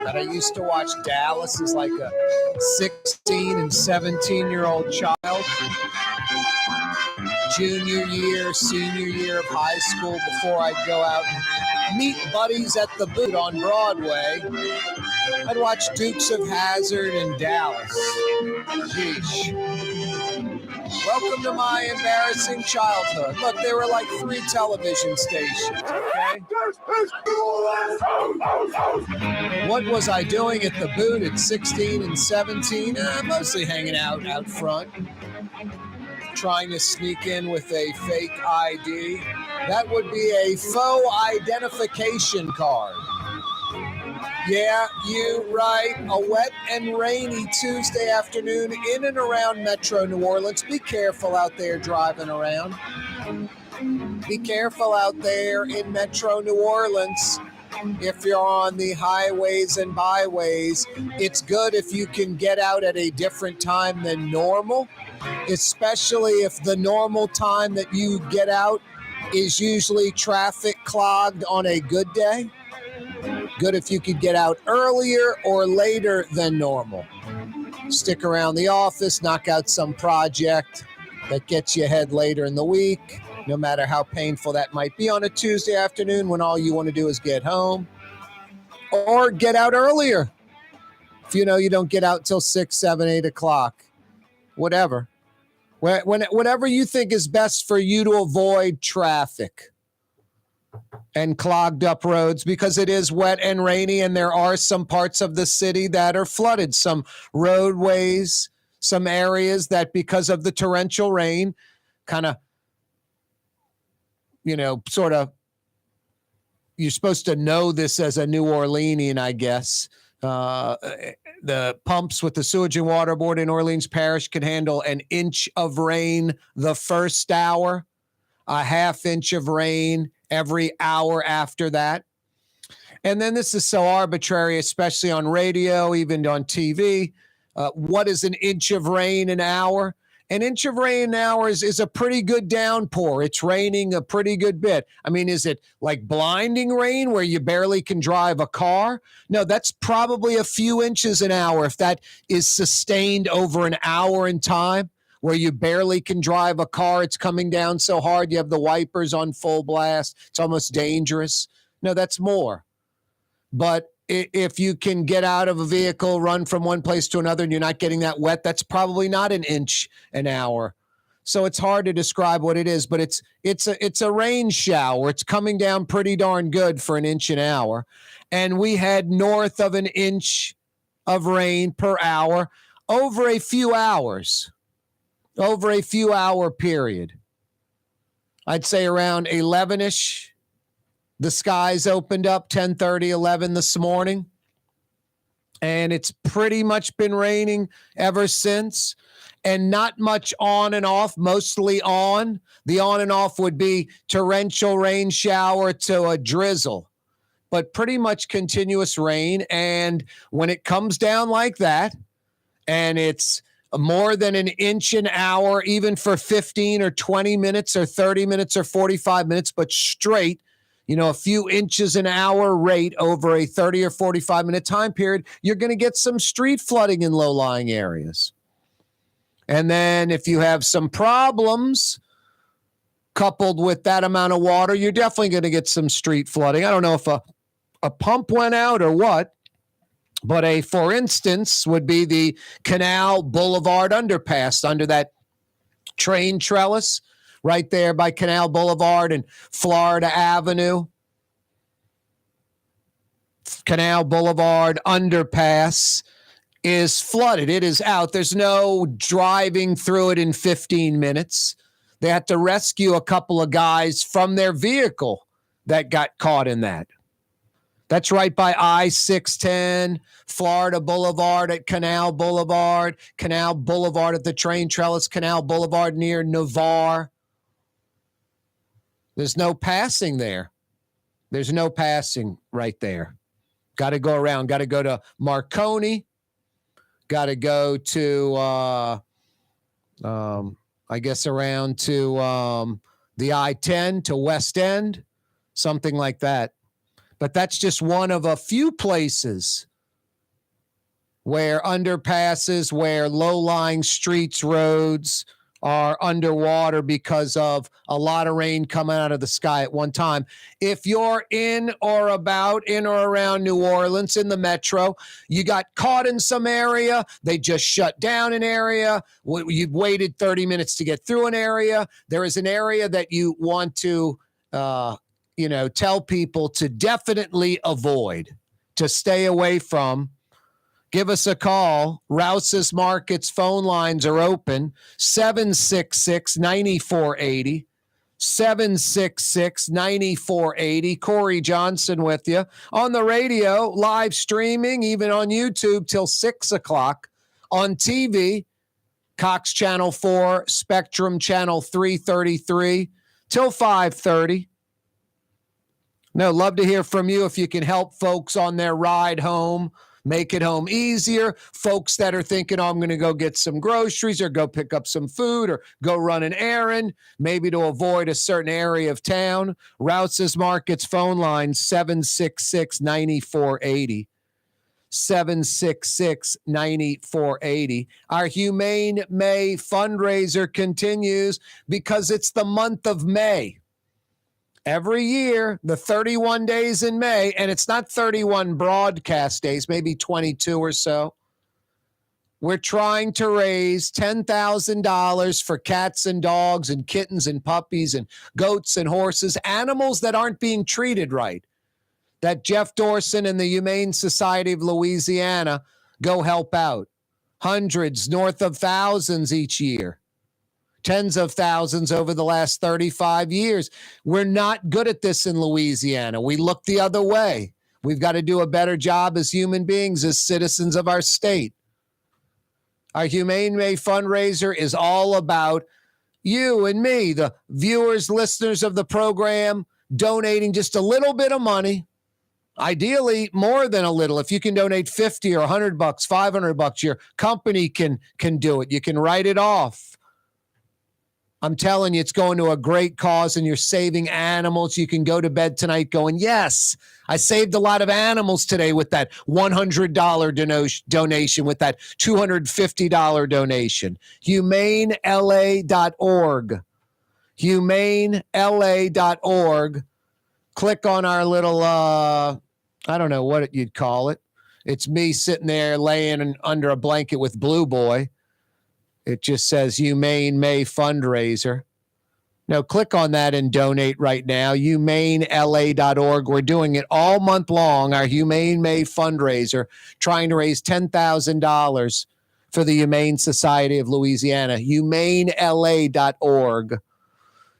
that I used to watch Dallas as like a 16 and 17-year-old child. Junior year, senior year of high school, before I'd go out and meet buddies at the Boot on Broadway. I'd watch Dukes of Hazzard and Dallas. Sheesh. Welcome to my embarrassing childhood. Look, there were like 3 television stations, okay? What was I doing at the Boot at 16 and 17? Mostly hanging out front, trying to sneak in with a fake ID. That would be a faux identification card. Yeah, you right. A wet and rainy Tuesday afternoon in and around Metro New Orleans. Be careful out there driving around. Be careful out there in Metro New Orleans. If you're on the highways and byways, it's good if you can get out at a different time than normal, especially if the normal time that you get out is usually traffic clogged on a good day. Good if you could get out earlier or later than normal. Stick around the office, knock out some project that gets you ahead later in the week, no matter how painful that might be on a Tuesday afternoon when all you want to do is get home. Or get out earlier. If you know you don't get out till 6, 7, 8 o'clock. Whatever. Whatever you think is best for you to avoid traffic and clogged up roads, because it is wet and rainy and there are some parts of the city that are flooded, some roadways, some areas that because of the torrential rain kind of, sort of, you're supposed to know this as a New Orleanian, I guess. The pumps with the Sewage and Water Board in Orleans Parish can handle an inch of rain the first hour, a half inch of rain every hour after that. And then this is so arbitrary, especially on radio, even on TV. What is an inch of rain an hour? An inch of rain an hour is a pretty good downpour. It's raining a pretty good bit. I mean, is it like blinding rain where you barely can drive a car? No, that's probably a few inches an hour if that is sustained over an hour in time, where you barely can drive a car. It's coming down so hard, you have the wipers on full blast. It's almost dangerous. No, that's more. But if you can get out of a vehicle, run from one place to another, and you're not getting that wet, that's probably not an inch an hour. So it's hard to describe what it is, but it's a rain shower. It's coming down pretty darn good for an inch an hour. And we had north of an inch of rain per hour over a few hours. Over a few hour period. I'd say around 11-ish, the skies opened up, 10:30, 11 this morning. And it's pretty much been raining ever since. And not much on and off, mostly on. The on and off would be torrential rain shower to a drizzle. But pretty much continuous rain. And when it comes down like that, and it's more than an inch an hour, even for 15 or 20 minutes or 30 minutes or 45 minutes, but straight, a few inches an hour rate over a 30 or 45 minute time period, you're going to get some street flooding in low-lying areas. And then if you have some problems coupled with that amount of water, you're definitely going to get some street flooding. I don't know if a pump went out or what. But for instance, would be the Canal Boulevard underpass under that train trellis right there by Canal Boulevard and Florida Avenue. Canal Boulevard underpass is flooded. It is out. There's no driving through it in 15 minutes. They had to rescue a couple of guys from their vehicle that got caught in that. That's right by I-610, Florida Boulevard at Canal Boulevard at the train trellis, Canal Boulevard near Navarre. There's no passing there. There's no passing right there. Got to go around. Got to go to Marconi. Got to go to, I guess, around to the I-10 to West End, something like that. But that's just one of a few places where underpasses, where low-lying streets, roads are underwater because of a lot of rain coming out of the sky at one time. If you're in or around New Orleans in the metro, you got caught in some area, they just shut down an area, you've waited 30 minutes to get through an area, there is an area that you want to tell people to definitely avoid, to stay away from, give us a call. Rouse's Markets phone lines are open, 766-9480. 766-9480. Corey Johnson with you on the radio, live streaming, even on YouTube till 6 o'clock. On TV, Cox Channel 4, Spectrum Channel 333 till 5:30. No, love to hear from you if you can help folks on their ride home, make it home easier. Folks that are thinking, oh, I'm going to go get some groceries or go pick up some food or go run an errand, maybe to avoid a certain area of town. Rouse's Markets phone line, 766-9480. 766-9480. Our Humane May fundraiser continues because it's the month of May. Every year, the 31 days in May, and it's not 31 broadcast days, maybe 22 or so. We're trying to raise $10,000 for cats and dogs and kittens and puppies and goats and horses, animals that aren't being treated right, that Jeff Dorson and the Humane Society of Louisiana go help out. Hundreds, north of thousands each year. Tens of thousands over the last 35 years. We're not good at this in Louisiana. We look the other way. We've got to do a better job as human beings, as citizens of our state. Our Humane May fundraiser is all about you and me, the viewers, listeners of the program, donating just a little bit of money. Ideally, more than a little. If you can donate $50 or $100, $500, your company can do it. You can write it off. I'm telling you, it's going to a great cause and you're saving animals. You can go to bed tonight going, yes, I saved a lot of animals today with that $100 donation, with that $250 donation. HumaneLA.org. HumaneLA.org. Click on our little, I don't know what you'd call it. It's me sitting there laying under a blanket with Blue Boy. It just says Humane May fundraiser. Now click on that and donate right now. HumaneLA.org. We're doing it all month long, our Humane May fundraiser, trying to raise $10,000 for the Humane Society of Louisiana. HumaneLA.org.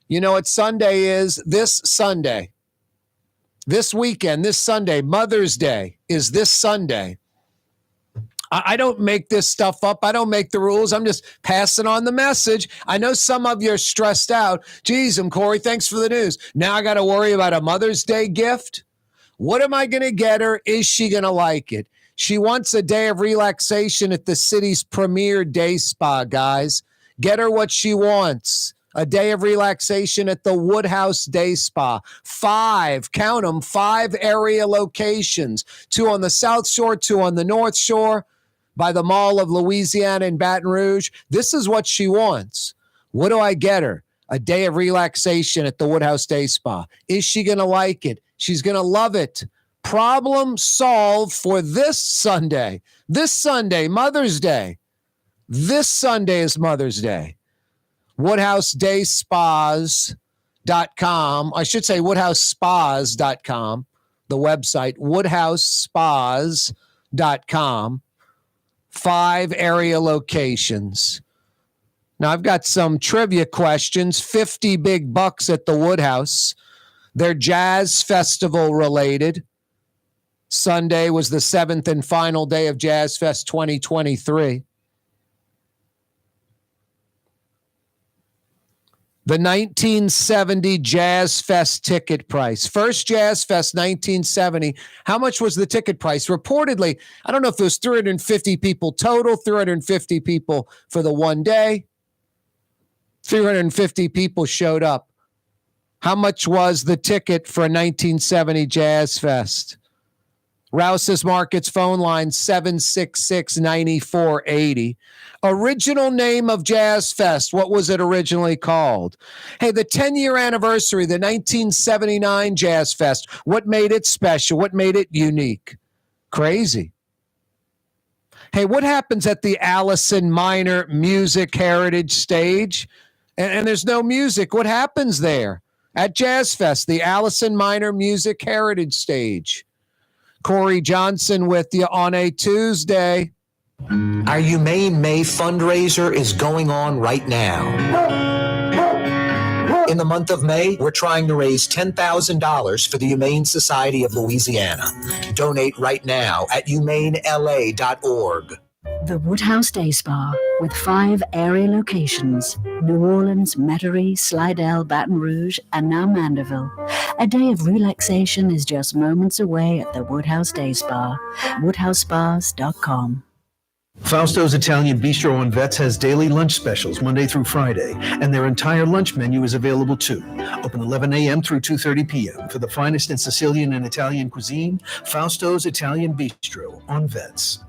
You know what Sunday is? This Sunday. This weekend, this Sunday, Mother's Day is this Sunday. I don't make this stuff up. I don't make the rules. I'm just passing on the message. I know some of you are stressed out. Geez, Corey, thanks for the news. Now I got to worry about a Mother's Day gift. What am I going to get her? Is she going to like it? She wants a day of relaxation at the city's premier day spa, guys. Get her what she wants. A day of relaxation at the Woodhouse Day Spa. 5, count them, 5 area locations. 2 on the South Shore, 2 on the North Shore, by the Mall of Louisiana in Baton Rouge. This is what she wants. What do I get her? A day of relaxation at the Woodhouse Day Spa. Is she going to like it? She's going to love it. Problem solved for this Sunday. This Sunday, Mother's Day. This Sunday is Mother's Day. WoodhouseDaySpas.com. I should say WoodhouseSpas.com. The website, WoodhouseSpas.com. 5 area locations. Now, I've got some trivia questions. 50 big bucks at the Woodhouse. They're Jazz Festival related. Sunday was the 7th and final day of Jazz Fest 2023. The 1970 Jazz Fest ticket price. First Jazz Fest, 1970. How much was the ticket price? Reportedly, I don't know if it was 350 people total, 350 people for the one day. 350 people showed up. How much was the ticket for a 1970 Jazz Fest? Rouse's Markets phone line 766-9480. Original name of Jazz Fest. What was it originally called? Hey, the 10-year anniversary, the 1979 Jazz Fest. What made it special? What made it unique? Crazy. Hey, what happens at the Allison Minor Music Heritage Stage? And there's no music. What happens there? At Jazz Fest, the Allison Minor Music Heritage Stage. Corey Johnson with you on a Tuesday. Our Humane May fundraiser is going on right now. In the month of May, we're trying to raise $10,000 for the Humane Society of Louisiana. Donate right now at humanela.org. The Woodhouse Day Spa, with 5 area locations: New Orleans, Metairie, Slidell, Baton Rouge, and now Mandeville. A day of relaxation is just moments away at the Woodhouse Day Spa. WoodhouseSpas.com. Fausto's Italian Bistro on Vets has daily lunch specials Monday through Friday, and their entire lunch menu is available too. Open 11 a.m. through 2:30 p.m. For the finest in Sicilian and Italian cuisine, Fausto's Italian Bistro on Vets.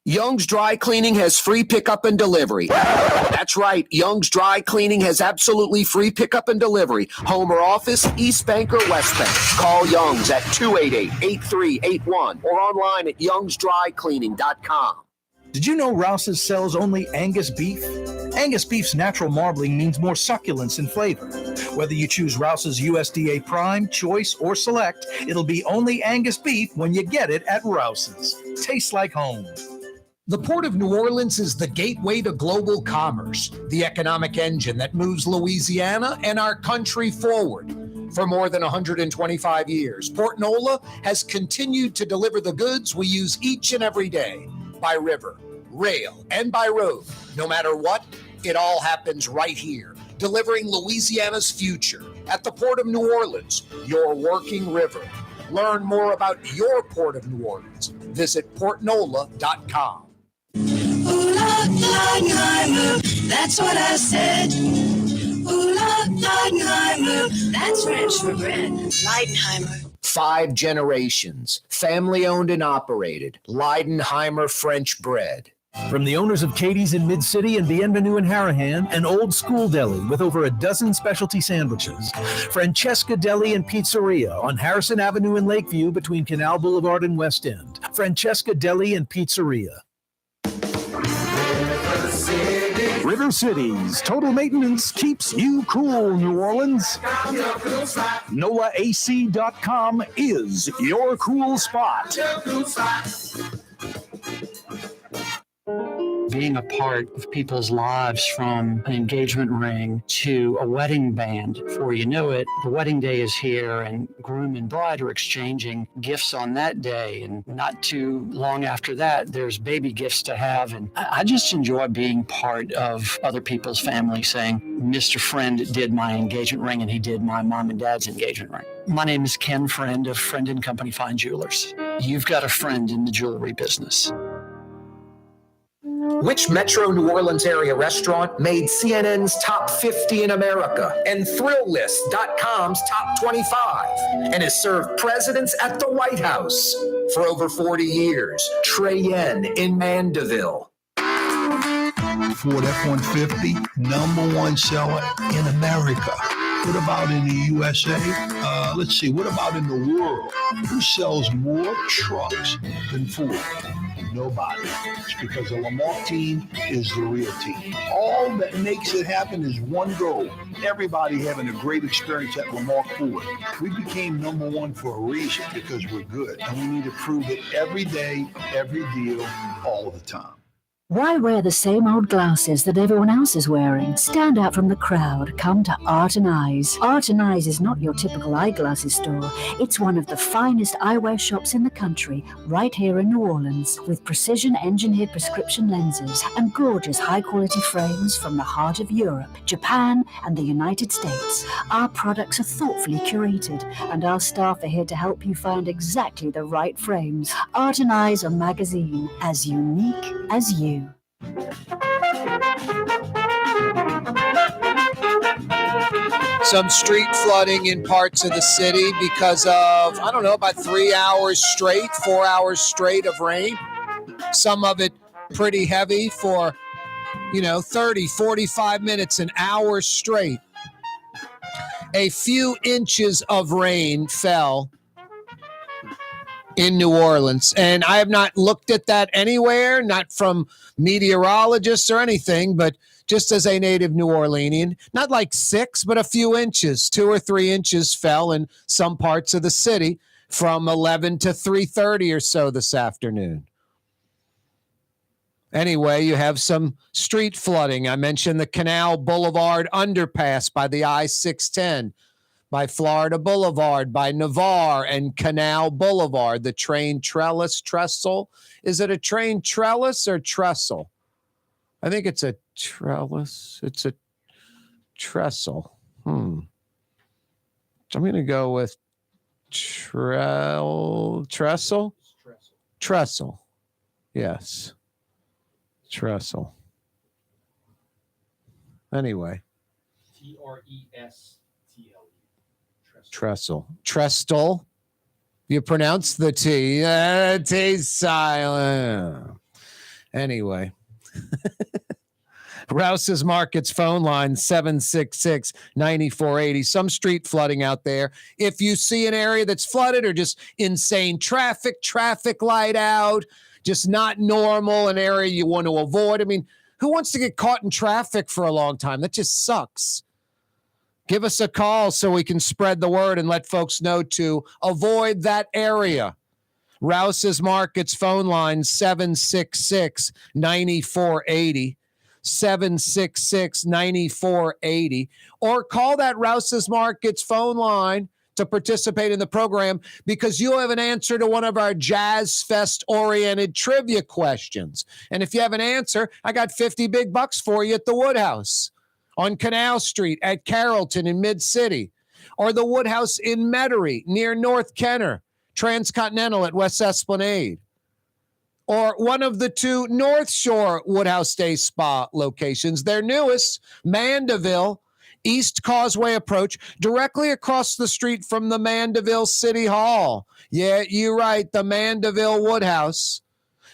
Young's Dry Cleaning has free pickup and delivery. That's right. Young's Dry Cleaning has absolutely free pickup and delivery. Home or office, East Bank or West Bank. Call Young's at 288-8381 or online at youngsdrycleaning.com. Did you know Rouse's sells only Angus beef? Angus beef's natural marbling means more succulence and flavor. Whether you choose Rouse's USDA Prime, Choice, or Select, it'll be only Angus beef when you get it at Rouse's. Tastes like home. The Port of New Orleans is the gateway to global commerce, the economic engine that moves Louisiana and our country forward. For more than 125 years, Port NOLA has continued to deliver the goods we use each and every day, by river, rail, and by road. No matter what, it all happens right here, delivering Louisiana's future at the Port of New Orleans, your working river. Learn more about your Port of New Orleans. Visit portnola.com. Ooh, Leidenheimer, that's what I said. Ooh, Leidenheimer, that's French for bread. Leidenheimer. 5 generations, family-owned and operated. Leidenheimer French bread. From the owners of Katie's in Mid-City and Bienvenue in Harahan, an old school deli with over a dozen specialty sandwiches. Francesca Deli and Pizzeria on Harrison Avenue in Lakeview between Canal Boulevard and West End. Francesca Deli and Pizzeria. River Cities. Total maintenance keeps you cool, New Orleans. NOLAAC.com is your cool spot. Being a part of people's lives, from an engagement ring to a wedding band. Before you know it, the wedding day is here and groom and bride are exchanging gifts on that day. And not too long after that, there's baby gifts to have. And I just enjoy being part of other people's family, saying, Mr. Friend did my engagement ring and he did my mom and dad's engagement ring. My name is Ken Friend of Friend & Company Fine Jewelers. You've got a friend in the jewelry business. Which Metro New Orleans area restaurant made CNN's top 50 in America and ThrillList.com's top 25 and has served presidents at the White House for over 40 years? Trey Yen in Mandeville. Ford F-150, #1 seller in America. What about in the USA? Let's see, what about in the world? Who sells more trucks than Ford? Nobody. It's because the Lamar team is the real team. All that makes it happen is one goal. Everybody having a great experience at Lamar Ford. We became #1 for a reason, because we're good. And we need to prove it every day, every deal, all the time. Why wear the same old glasses that everyone else is wearing? Stand out from the crowd. Come to Art and Eyes. Art and Eyes is not your typical eyeglasses store. It's one of the finest eyewear shops in the country, right here in New Orleans, with precision-engineered prescription lenses and gorgeous high-quality frames from the heart of Europe, Japan, and the United States. Our products are thoughtfully curated, and our staff are here to help you find exactly the right frames. Art and Eyes, a magazine as unique as you. Some street flooding in parts of the city because of, I don't know, about 3 hours straight, 4 hours straight of rain. Some of it pretty heavy for, 30, 45 minutes, an hour straight. A few inches of rain fell in New Orleans. And I have not looked at that anywhere, not from meteorologists or anything, but just as a native New Orleanian, not like 6, but a few inches, 2 or 3 inches fell in some parts of the city from 11 to 3:30 or so this afternoon. Anyway, you have some street flooding. I mentioned the Canal Boulevard underpass by the I-610, by Florida Boulevard, by Navarre and Canal Boulevard, the train trestle. Is it a train trellis or trestle? I think it's a trellis. It's a trestle. So I'm going to go with trestle. Trestle. Yes. Trestle. Anyway. Trestle. Trestle. You pronounce the T. T silent. Anyway. Rouse's Markets phone line 766-9480. Some street flooding out there. If you see an area that's flooded or just insane traffic light out, just not normal, an area you want to avoid. I mean, who wants to get caught in traffic for a long time? That just sucks. Give us a call so we can spread the word and let folks know to avoid that area. Rouse's Markets phone line 766-9480. 766-9480. Or call that Rouse's Markets phone line to participate in the program because you'll have an answer to one of our Jazz Fest-oriented trivia questions. And if you have an answer, I got 50 big bucks for you at the Woodhouse on Canal Street at Carrollton in Mid-City, or the Woodhouse in Metairie near North Kenner, Transcontinental at West Esplanade, or one of the 2 North Shore Woodhouse Day Spa locations. Their newest, Mandeville, East Causeway Approach, directly across the street from the Mandeville City Hall. Yeah, you're right, the Mandeville Woodhouse.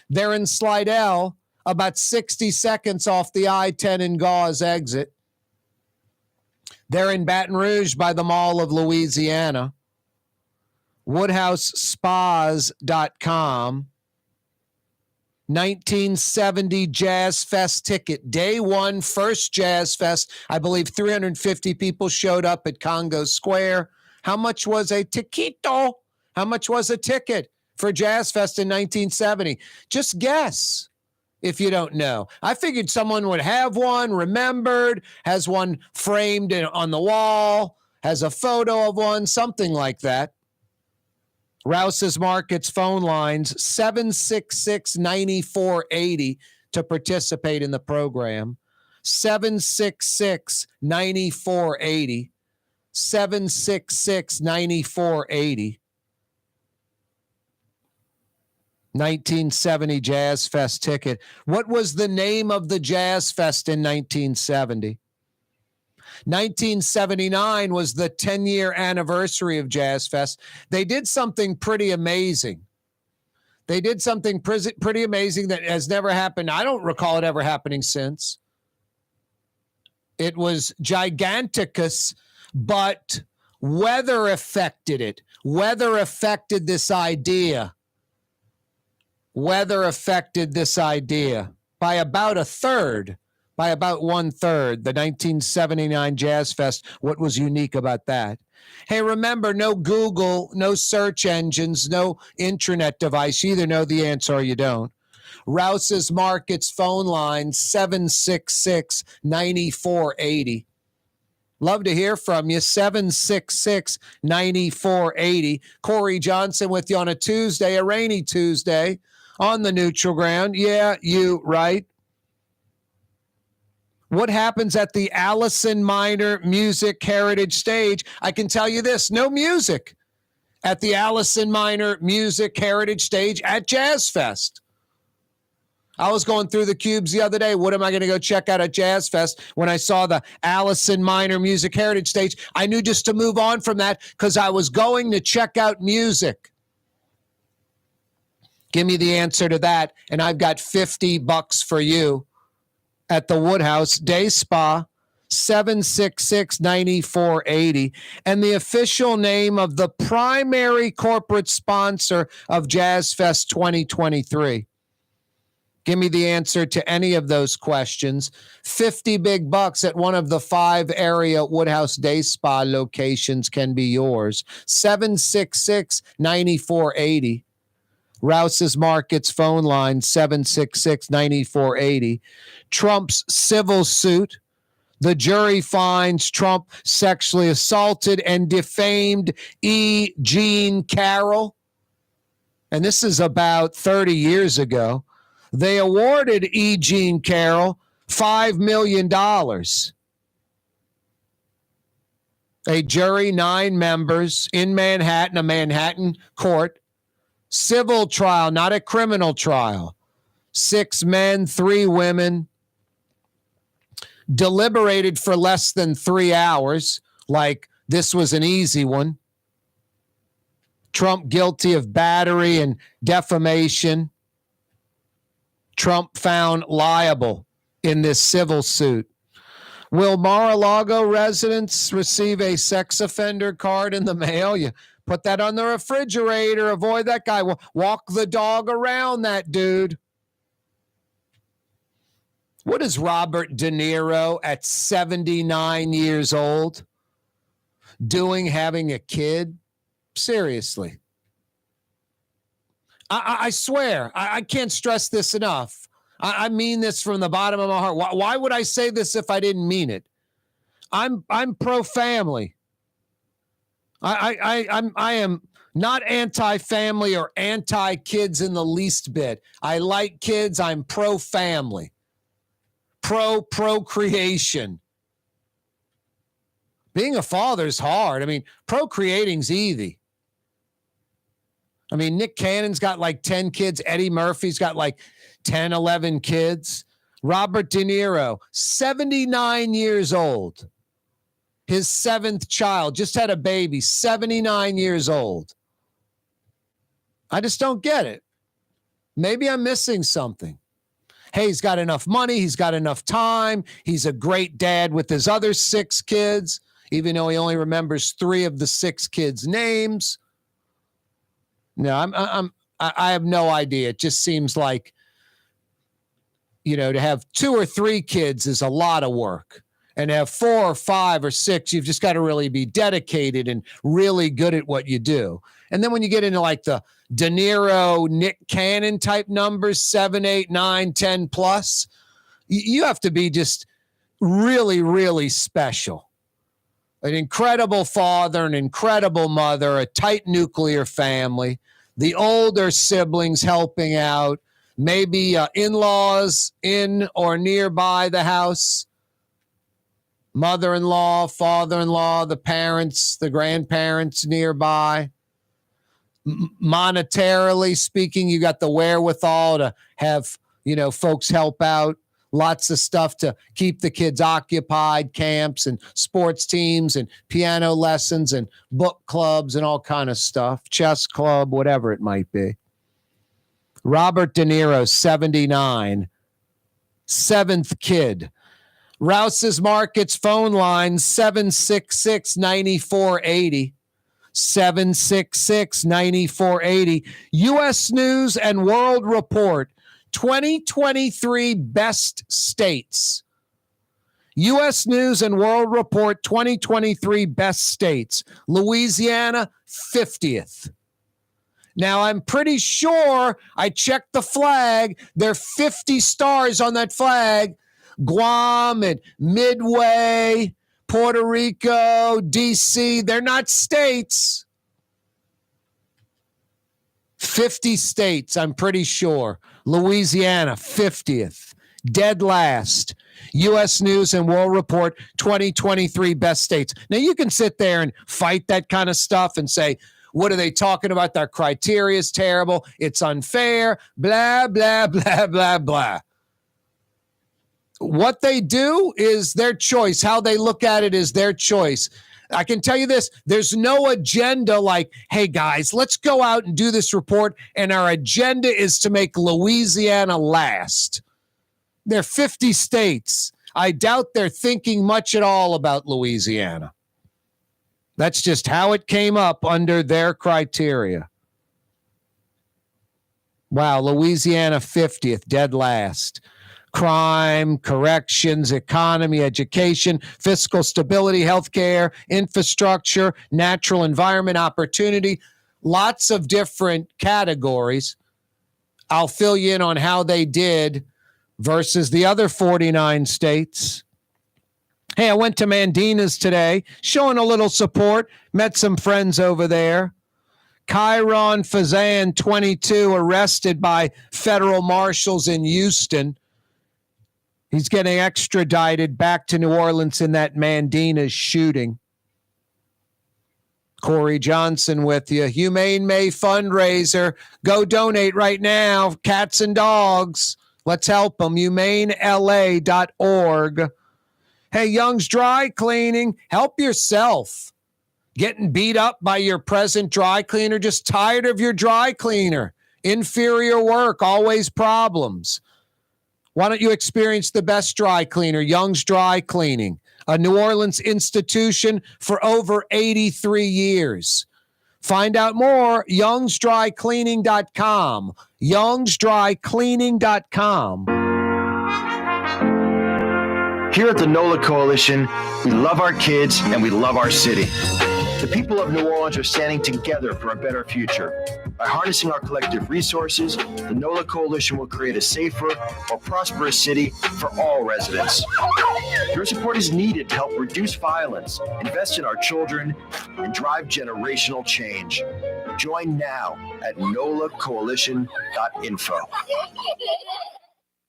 They're in Slidell, about 60 seconds off the I-10 and Gauze exit. They're in Baton Rouge by the Mall of Louisiana. WoodhouseSpas.com. 1970 Jazz Fest ticket. Day 1, first Jazz Fest. I believe 350 people showed up at Congo Square. How much was a tiquito? How much was a ticket for Jazz Fest in 1970? Just guess if you don't know. I figured someone would have one, remembered, has one framed on the wall, has a photo of one, something like that. Rouse's Markets phone lines 766-9480 to participate in the program. 766-9480. 766-9480. 1970 Jazz Fest ticket. What was the name of the Jazz Fest in 1970? 1979 was the 10-year anniversary of Jazz Fest. They did something pretty amazing. They did something pretty amazing that has never happened. I don't recall it ever happening since. It was giganticus, but weather affected it. Weather affected this idea. Weather affected this idea by about a third. By about 1/3, the 1979 Jazz Fest. What was unique about that? Hey, remember, no Google, no search engines, no intranet device. You either know the answer or you don't. Rouse's Markets phone line, 766-9480. Love to hear from you, 766-9480. Corey Johnson with you on a Tuesday, a rainy Tuesday on the neutral ground. Yeah, you right. What happens at the Allison Minor Music Heritage Stage? I can tell you this, no music at the Allison Minor Music Heritage Stage at Jazz Fest. I was going through the cubes the other day. What am I going to go check out at Jazz Fest? When I saw the Allison Minor Music Heritage Stage, I knew just to move on from that because I was going to check out music. Give me the answer to that, and I've got $50 for you at the Woodhouse Day Spa, 766-9480. And the official name of the primary corporate sponsor of Jazz Fest 2023. Give me the answer to any of those questions. 50 big bucks at one of the 5 area Woodhouse Day Spa locations can be yours. 766-9480. Rouse's Markets phone line, 766-9480. Trump's civil suit. The jury finds Trump sexually assaulted and defamed E. Jean Carroll. And this is about 30 years ago. They awarded E. Jean Carroll $5 million. A jury, 9 members in Manhattan, a Manhattan court. Civil trial, not a criminal trial. 6 men, 3 women. Deliberated for less than 3 hours, like this was an easy one. Trump guilty of battery and defamation. Trump found liable in this civil suit. Will Mar-a-Lago residents receive a sex offender card in the mail? You put that on the refrigerator. Avoid that guy. Walk the dog around that dude. What is Robert DeNiro at 79 years old doing having a kid? Seriously. I swear, I can't stress this enough. I mean this from the bottom of my heart. Why would I say this if I didn't mean it? I'm pro-family. I am not anti-family or anti-kids in the least bit. I like kids. I'm pro-family. Procreation. Being a father is hard. I mean, procreating's easy. I mean, Nick Cannon's got like 10 kids. Eddie Murphy's got like 10, 11 kids. Robert De Niro, 79 years old. His 7th child, just had a baby, 79 years old. I just don't get it. Maybe I'm missing something. Hey, he's got enough money. He's got enough time. He's a great dad with his other 6 kids, even though he only remembers 3 of the 6 kids' names. No, I have no idea. It just seems like, to have 2 or 3 kids is a lot of work. And to have 4 or 5 or 6, you've just got to really be dedicated and really good at what you do. And then when you get into like the De Niro, Nick Cannon type numbers, 7, 8, 9, 10 plus, you have to be just really, really special. An incredible father, an incredible mother, a tight nuclear family, the older siblings helping out, maybe in-laws in or nearby the house, mother-in-law, father-in-law, the parents, the grandparents nearby. Monetarily speaking, you got the wherewithal to have, folks help out. Lots of stuff to keep the kids occupied, camps and sports teams and piano lessons and book clubs and all kind of stuff, chess club, whatever it might be. Robert De Niro, 79, 7th kid. Rouse's Markets phone line, 766-9480. 766-9480. U.S. News and World Report, 2023 best states. U.S. News and World Report 2023 best states. Louisiana, 50th. Now, I'm pretty sure I checked the flag. There are 50 stars on that flag. Guam and Midway, Puerto Rico, D.C., they're not states. 50 states, I'm pretty sure. Louisiana, 50th. Dead last. U.S. News and World Report 2023 best states. Now, you can sit there and fight that kind of stuff and say, What are they talking about? Their criteria is terrible. It's unfair. Blah, blah, blah, blah, blah. What they do is their choice. How they look at it is their choice. I can tell you this, there's no agenda like, hey, guys, let's go out and do this report, and our agenda is to make Louisiana last. They're 50 states. I doubt they're thinking much at all about Louisiana. That's just how it came up under their criteria. Wow, Louisiana 50th, dead last. Crime, corrections, economy, education, fiscal stability, healthcare, infrastructure, natural environment, opportunity, lots of different categories. I'll fill you in on how they did versus the other 49 states. Hey, I went to Mandina's today, showing a little support, met some friends over there. Kyron Fazan, 22, arrested by federal marshals in Houston. He's getting extradited back to New Orleans in that Mandina's shooting. Corey Johnson with you. Humane May fundraiser. Go donate right now. Cats and dogs. Let's help them. HumaneLA.org. Hey, Young's Dry Cleaning. Help yourself. Getting beat up by your present dry cleaner. Just tired of your dry cleaner. Inferior work. Always problems. Why don't you experience the best dry cleaner, Young's Dry Cleaning, a New Orleans institution for over 83 years. Find out more, youngsdrycleaning.com, youngsdrycleaning.com. Here at the NOLA Coalition, we love our kids and we love our city. The people of New Orleans are standing together for a better future. By harnessing our collective resources, the NOLA Coalition will create a safer, more prosperous city for all residents. Your support is needed to help reduce violence, invest in our children, and drive generational change. Join now at nolacoalition.info.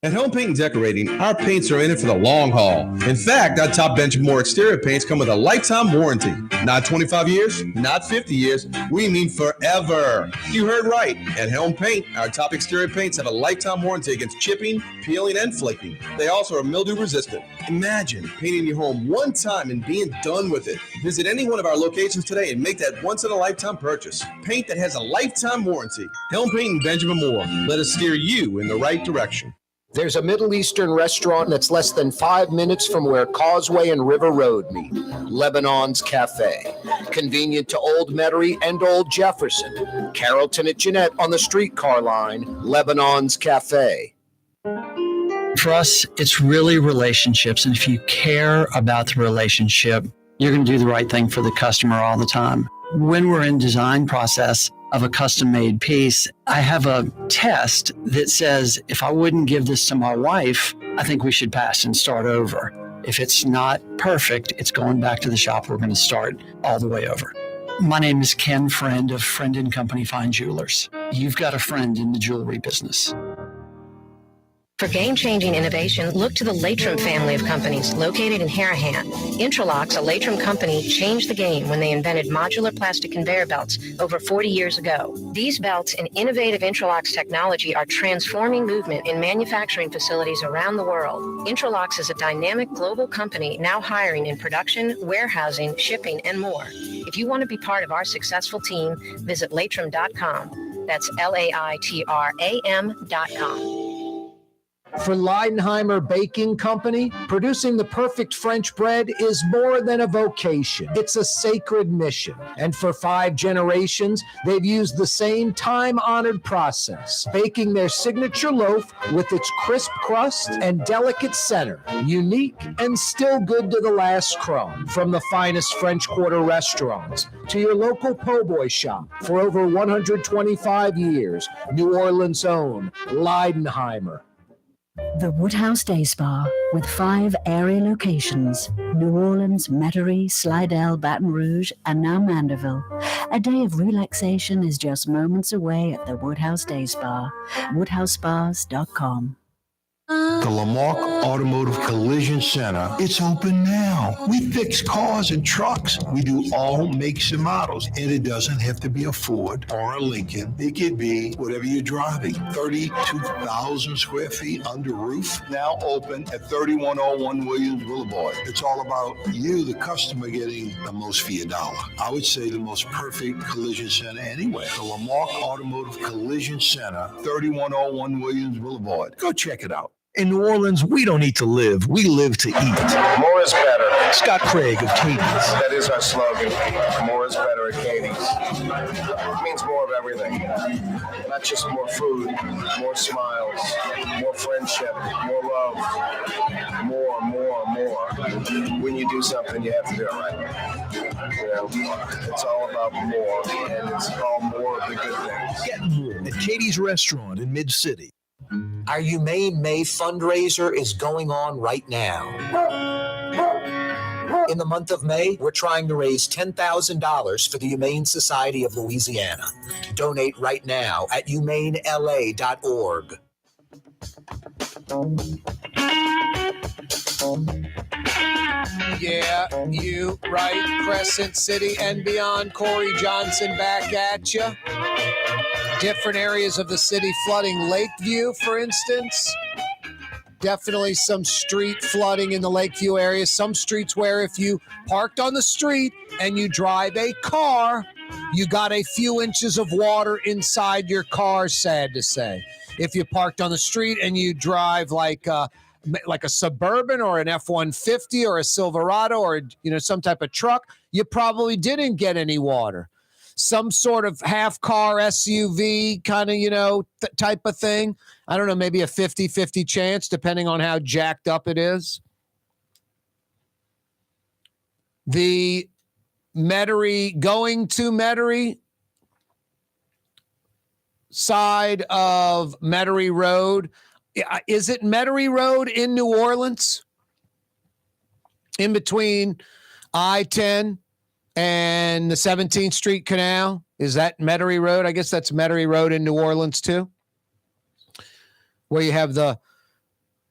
At Home Paint and Decorating, our paints are in it for the long haul. In fact, our top bench and more exterior paints come with a lifetime warranty. Not 25 years, not 50 years, we mean forever. You heard right. At Helm Paint, our top exterior paints have a lifetime warranty against chipping, peeling, and flaking. They also are mildew resistant. Imagine painting your home one time and being done with it. Visit any one of our locations today and make that once-in-a-lifetime purchase. Paint that has a lifetime warranty. Helm Paint and Benjamin Moore. Let us steer you in the right direction. There's a Middle Eastern restaurant that's less than 5 minutes from where Causeway and River Road meet. Lebanon's Cafe. Convenient to Old Metairie and Old Jefferson. Carrollton at Jeanette on the streetcar line. Lebanon's Cafe. For us, it's really relationships. And if you care about the relationship, you're going to do the right thing for the customer all the time. When we're in design process of a custom-made piece, I have a test that says, if I wouldn't give this to my wife, I think we should pass and start over. If it's not perfect, it's going back to the shop. We're going to start all the way over. My name is Ken Friend of Friend & Company Fine Jewelers. You've got a friend in the jewelry business. For game-changing innovation, look to the Latrim family of companies located in Harahan. Intralox, a Latrim company, changed the game when they invented modular plastic conveyor belts over 40 years ago. These belts and innovative Intralox technology are transforming movement in manufacturing facilities around the world. Intralox is a dynamic global company now hiring in production, warehousing, shipping, and more. If you want to be part of our successful team, visit Latrim.com. That's LAITRAM.com. For Leidenheimer Baking Company, producing the perfect French bread is more than a vocation. It's a sacred mission. And for 5 generations, they've used the same time-honored process, baking their signature loaf with its crisp crust and delicate center, unique and still good to the last crumb. From the finest French Quarter restaurants to your local po' boy shop, for over 125 years, New Orleans' own Leidenheimer. The Woodhouse Day Spa, with 5 area locations, New Orleans, Metairie, Slidell, Baton Rouge, and now Mandeville. A day of relaxation is just moments away at the Woodhouse Day Spa, woodhousespas.com. The Lamarck Automotive Collision Center, it's open now. We fix cars and trucks. We do all makes and models. And it doesn't have to be a Ford or a Lincoln. It could be whatever you're driving. 32,000 square feet under roof. Now open at 3101 Williams Boulevard. It's all about you, the customer, getting the most for your dollar. I would say the most perfect collision center anywhere. The Lamarck Automotive Collision Center, 3101 Williams Boulevard. Go check it out. In New Orleans, we don't eat to live. We live to eat. More is better. Scott Craig of Katie's. That is our slogan. More is better at Katie's. It means more of everything. Not just more food, more smiles, more friendship, more love. More. When you do something, you have to do it right. You know, it's all about more, and it's all more of the good things. Get more at Katie's Restaurant in Mid-City. Our Humane May fundraiser is going on right now. In the month of May, we're trying to raise $10,000 for the Humane Society of Louisiana. Donate right now at humanela.org. Yeah, you right. Crescent City and beyond. Corey Johnson back at you. Different areas of the city flooding. Lakeview, for instance. Definitely some street flooding in the Lakeview area. Some streets where if you parked on the street and you drive a car, you got a few inches of water inside your car, sad to say. If you parked on the street and you drive like a Suburban or an F-150 or a Silverado or, some type of truck, you probably didn't get any water. Some sort of half-car SUV kind of, type of thing. I don't know, maybe a 50-50 chance, depending on how jacked up it is. The going to Metairie side of Metairie Road. Is it Metairie Road in New Orleans? In between I-10 and the 17th Street Canal? Is that Metairie Road? I guess that's Metairie Road in New Orleans too, where you have the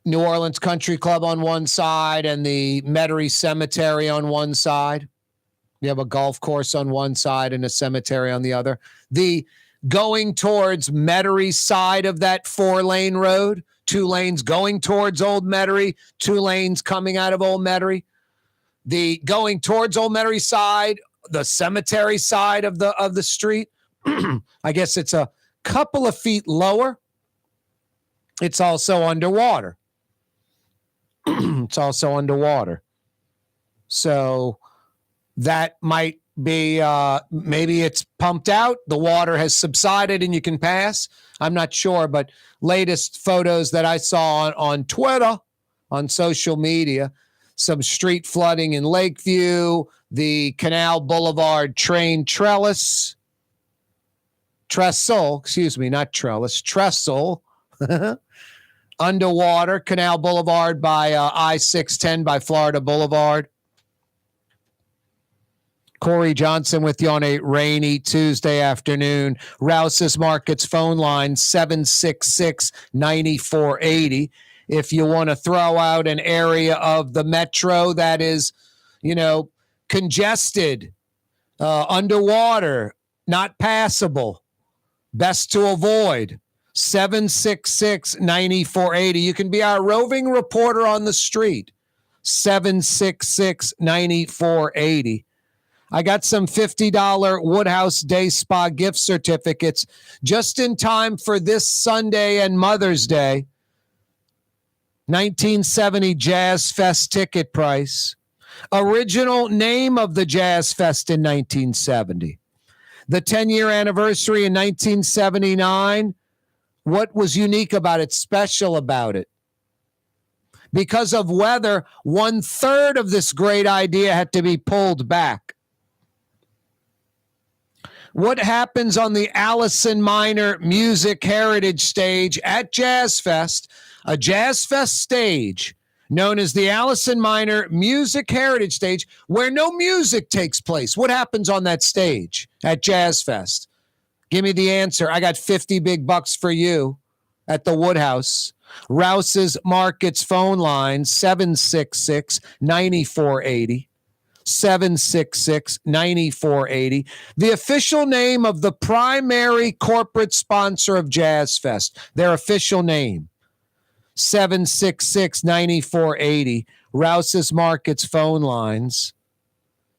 New Orleans Country Club on one side and the Metairie Cemetery on one side. You have a golf course on one side and a cemetery on the other. The going towards Metairie side of that 4-lane road, 2 lanes going towards Old Metairie, 2 lanes coming out of Old Metairie. The going towards Old Metairie side, the cemetery side of the street, I guess it's a couple of feet lower. It's also underwater. So that might be, maybe it's pumped out. The water has subsided and you can pass. I'm not sure, but latest photos that I saw on Twitter, on social media, some street flooding in Lakeview, the Canal Boulevard train trestle, underwater, Canal Boulevard by I-610 by Florida Boulevard. Corey Johnson with you on a rainy Tuesday afternoon. Rouse's Markets phone line, 766-9480. If you want to throw out an area of the metro that is, congested, underwater, not passable, best to avoid, 766-9480. You can be our roving reporter on the street, 766-9480. I got some $50 Woodhouse Day Spa gift certificates just in time for this Sunday and Mother's Day. 1970 Jazz Fest ticket price. Original name of the Jazz Fest in 1970. The 10-year anniversary in 1979. What was unique about it, special about it? Because of weather, 1/3 of this great idea had to be pulled back. What happens on the Allison Minor Music Heritage Stage at Jazz Fest, a Jazz Fest stage known as the Allison Minor Music Heritage Stage, where no music takes place? What happens on that stage at Jazz Fest? Give me the answer. I got 50 big bucks for you at the Woodhouse. Rouse's Markets phone line, 766-9480. 766-9480. The official name of the primary corporate sponsor of Jazz Fest. Their official name. 766-9480. Rouse's Markets phone lines.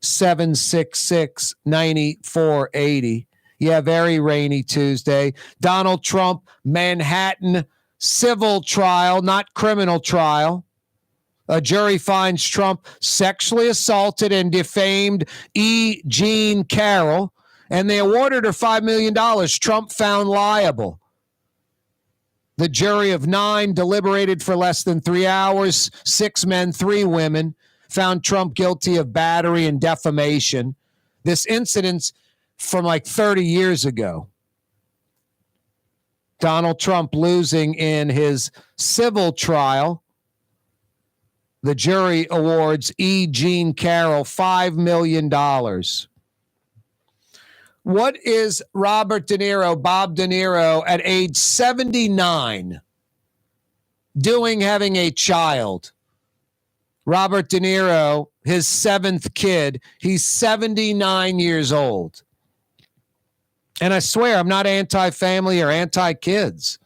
766-9480. Yeah, very rainy Tuesday. Donald Trump, Manhattan civil trial, not criminal trial. A jury finds Trump sexually assaulted and defamed E. Jean Carroll, and they awarded her $5 million. Trump found liable. The jury of 9 deliberated for less than 3 hours. 6 men, 3 women, found Trump guilty of battery and defamation. This incident's from like 30 years ago. Donald Trump losing in his civil trial. The jury awards E. Jean Carroll $5 million. What is Robert De Niro, Bob De Niro, at age 79 doing having a child? Robert De Niro, his 7th kid, he's 79 years old. And I swear, I'm not anti-family or anti-kids.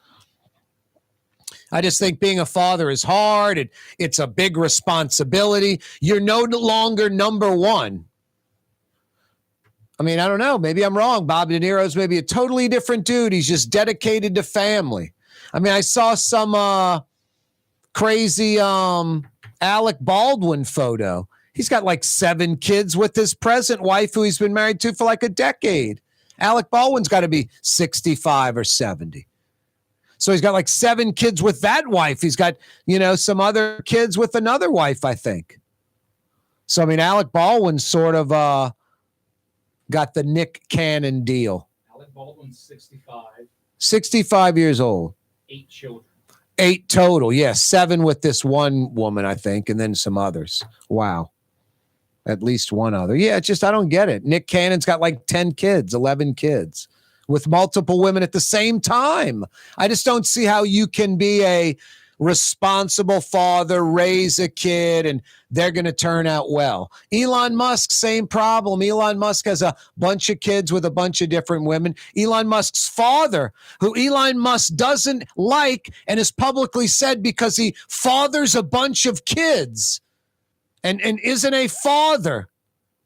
I just think being a father is hard. It's a big responsibility. You're no longer number one. I mean, I don't know. Maybe I'm wrong. Bob De Niro's maybe a totally different dude. He's just dedicated to family. I mean, I saw some crazy Alec Baldwin photo. He's got like 7 kids with his present wife who he's been married to for like a decade. Alec Baldwin's got to be 65 or 70. So he's got like 7 kids with that wife. He's got, some other kids with another wife, I think. So, I mean, Alec Baldwin sort of got the Nick Cannon deal. Alec Baldwin's 65. 65 years old. 8 children. 8 total. Yeah, 7 with this one woman, I think, and then some others. Wow. At least one other. Yeah, it's just, I don't get it. Nick Cannon's got like 10 kids, 11 kids with multiple women at the same time. I just don't see how you can be a responsible father, raise a kid, and they're going to turn out well. Elon Musk, same problem. Elon Musk has a bunch of kids with a bunch of different women. Elon Musk's father, who Elon Musk doesn't like and has publicly said because he fathers a bunch of kids and isn't a father,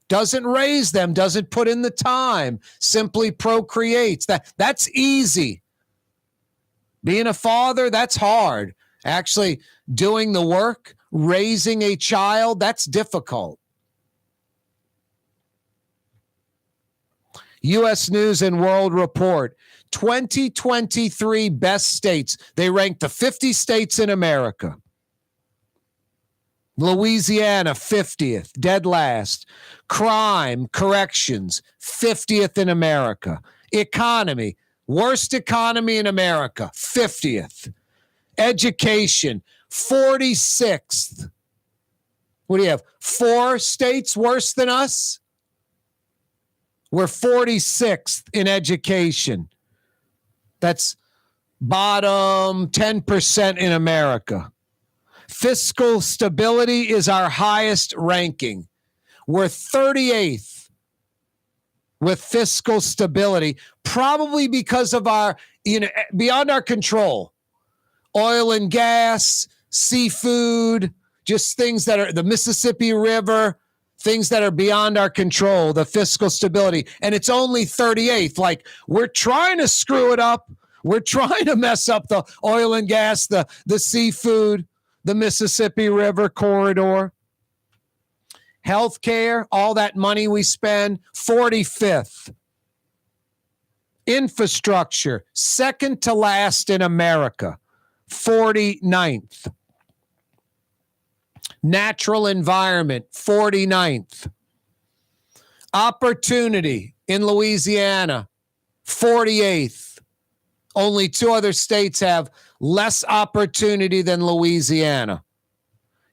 doesn't raise them, doesn't put in the time, simply procreates. That's easy. Being a father, that's hard. Actually doing the work, raising a child, that's difficult. U.S. News and World Report, 2023 best states. They ranked the 50 states in America. Louisiana, 50th, dead last. Crime, corrections, 50th in America. Economy, worst economy in America, 50th. Education, 46th. What do you have? 4 states worse than us? We're 46th in education. That's bottom 10% in America. Fiscal stability is our highest ranking. We're 38th with fiscal stability, probably because of our, beyond our control. Oil and gas, seafood, just things that are the Mississippi River, things that are beyond our control, the fiscal stability. And it's only 38th. Like, we're trying to screw it up. We're trying to mess up the oil and gas, the seafood, the Mississippi River corridor. Healthcare, all that money we spend, 45th. Infrastructure, second to last in America, 49th. Natural environment, 49th. Opportunity in Louisiana, 48th. Only 2 other states have less opportunity than Louisiana.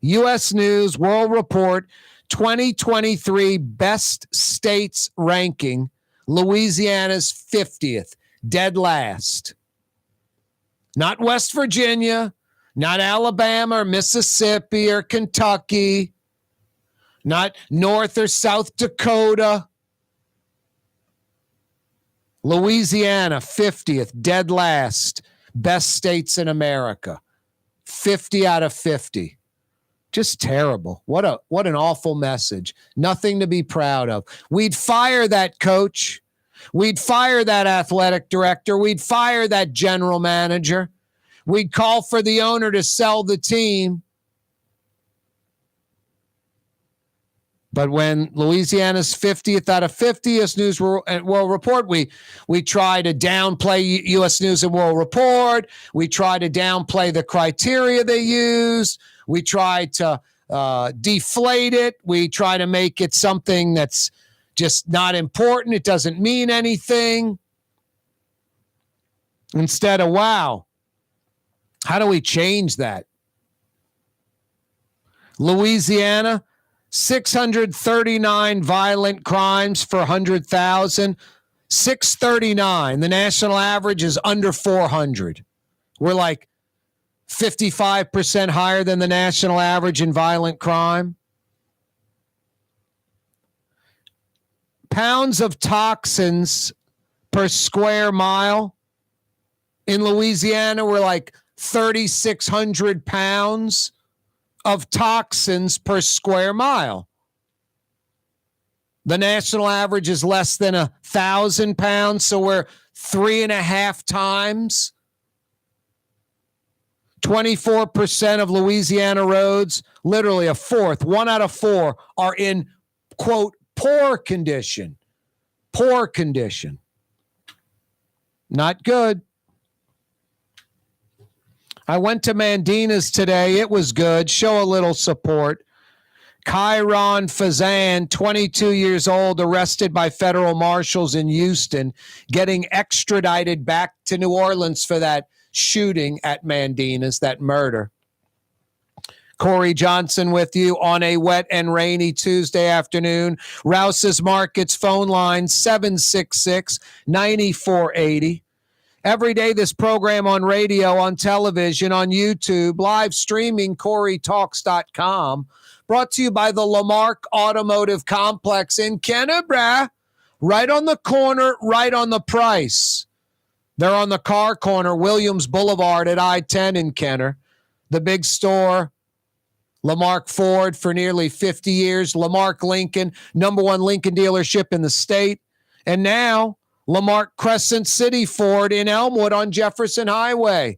U.S. News World Report 2023 best states ranking. Louisiana's 50th, dead last. Not West Virginia, not Alabama or Mississippi or Kentucky, not North or South Dakota. Louisiana, 50th, dead last, best states in America. 50 out of 50. Just terrible. What an awful message. Nothing to be proud of. We'd fire that coach. We'd fire that athletic director. We'd fire that general manager. We'd call for the owner to sell the team. But when Louisiana's 50th out of 50, U.S. News and World Report, we try to downplay U.S. News and World Report. We try to downplay the criteria they use. We try to deflate it. We try to make it something that's just not important. It doesn't mean anything. Instead of, wow, how do we change that? Louisiana, 639 violent crimes for 100,000. 639. The national average is under 400. We're like 55% higher than the national average in violent crime. Pounds of toxins per square mile. In Louisiana, we're like 3,600 pounds of toxins per square mile. The national average is less than 1,000 pounds, so we're 3.5 times. 24% of Louisiana roads, literally a fourth, 1 out of 4, are in, quote, poor condition. Poor condition. Not good. I went to Mandina's today. It was good. Show a little support. Kyron Fazan, 22 years old, arrested by federal marshals in Houston, getting extradited back to New Orleans for that shooting at Mandina's, that murder. Corey Johnson with you on a wet and rainy Tuesday afternoon. Rouse's Markets phone line, 766-9480. Every day, this program on radio, on television, on YouTube, live streaming, KareTalks.com. Brought to you by the Lamarck Automotive Complex in Kennebraw. Right on the corner, right on the price. They're on the car corner, Williams Boulevard at I-10 in Kenner. The big store, Lamarck Ford for nearly 50 years. Lamarck Lincoln, #1 Lincoln dealership in the state. And now, Lamarck Crescent City Ford in Elmwood on Jefferson Highway.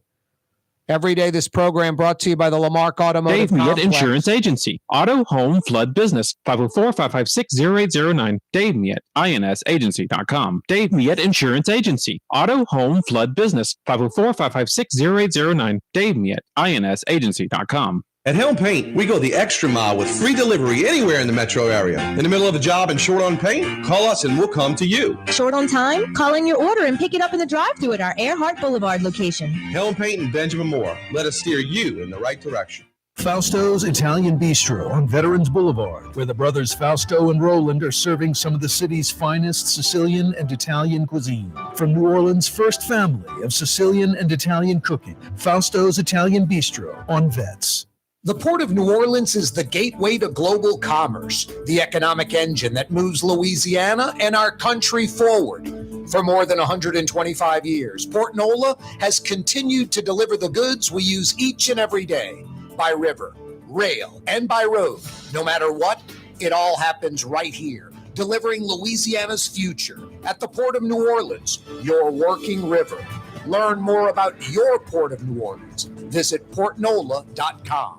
Every day, this program brought to you by the Lamarck Automotive Dave Complex. Miet Insurance Agency. Auto, home, flood, business. 504-556-0809. Dave Miet, INSagency.com. Dave Miet Insurance Agency. Auto, home, flood, business. 504-556-0809. Dave Miet, INSagency.com. At Helm Paint, we go the extra mile with free delivery anywhere in the metro area. In the middle of a job and short on paint? Call us and we'll come to you. Short on time? Call in your order and pick it up in the drive-thru at our Earhart Boulevard location. Helm Paint and Benjamin Moore. Let us steer you in the right direction. Fausto's Italian Bistro on Veterans Boulevard, where the brothers Fausto and Roland are serving some of the city's finest Sicilian and Italian cuisine. From New Orleans' first family of Sicilian and Italian cooking, Fausto's Italian Bistro on Vets. The Port of New Orleans is the gateway to global commerce, the economic engine that moves Louisiana and our country forward. For more than 125 years, Port NOLA has continued to deliver the goods we use each and every day, by river, rail, and by road. No matter what, it all happens right here, delivering Louisiana's future at the Port of New Orleans, your working river. Learn more about your Port of New Orleans. Visit portnola.com.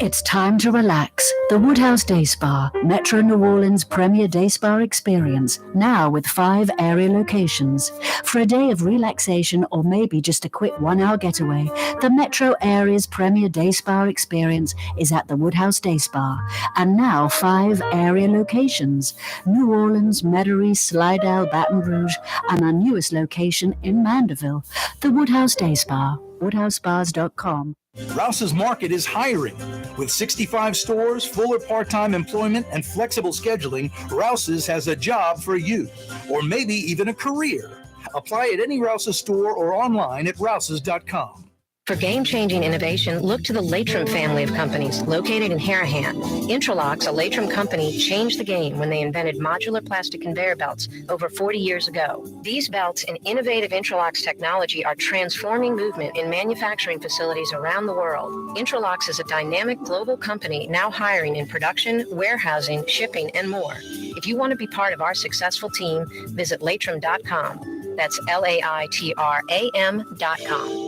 It's time to relax. The Woodhouse Day Spa, Metro New Orleans' premier day spa experience, now with 5 area locations. For a day of relaxation or maybe just a quick 1-hour getaway, the Metro area's premier day spa experience is at the Woodhouse Day Spa. And now 5 area locations: New Orleans, Metairie, Slidell, Baton Rouge, and our newest location in Mandeville. The Woodhouse Day Spa, woodhousespas.com. Rouse's Market is hiring. With 65 stores, full or part-time employment, and flexible scheduling, Rouse's has a job for you, or maybe even a career. Apply at any Rouse's store or online at rouses.com. For game-changing innovation, look to the Latrim family of companies located in Harahan. Intralocks, a Latrim company, changed the game when they invented modular plastic conveyor belts over 40 years ago. These belts and innovative Intralocks technology are transforming movement in manufacturing facilities around the world. Intralocks is a dynamic global company now hiring in production, warehousing, shipping, and more. If you want to be part of our successful team, visit latrim.com. That's LAITRAM.com.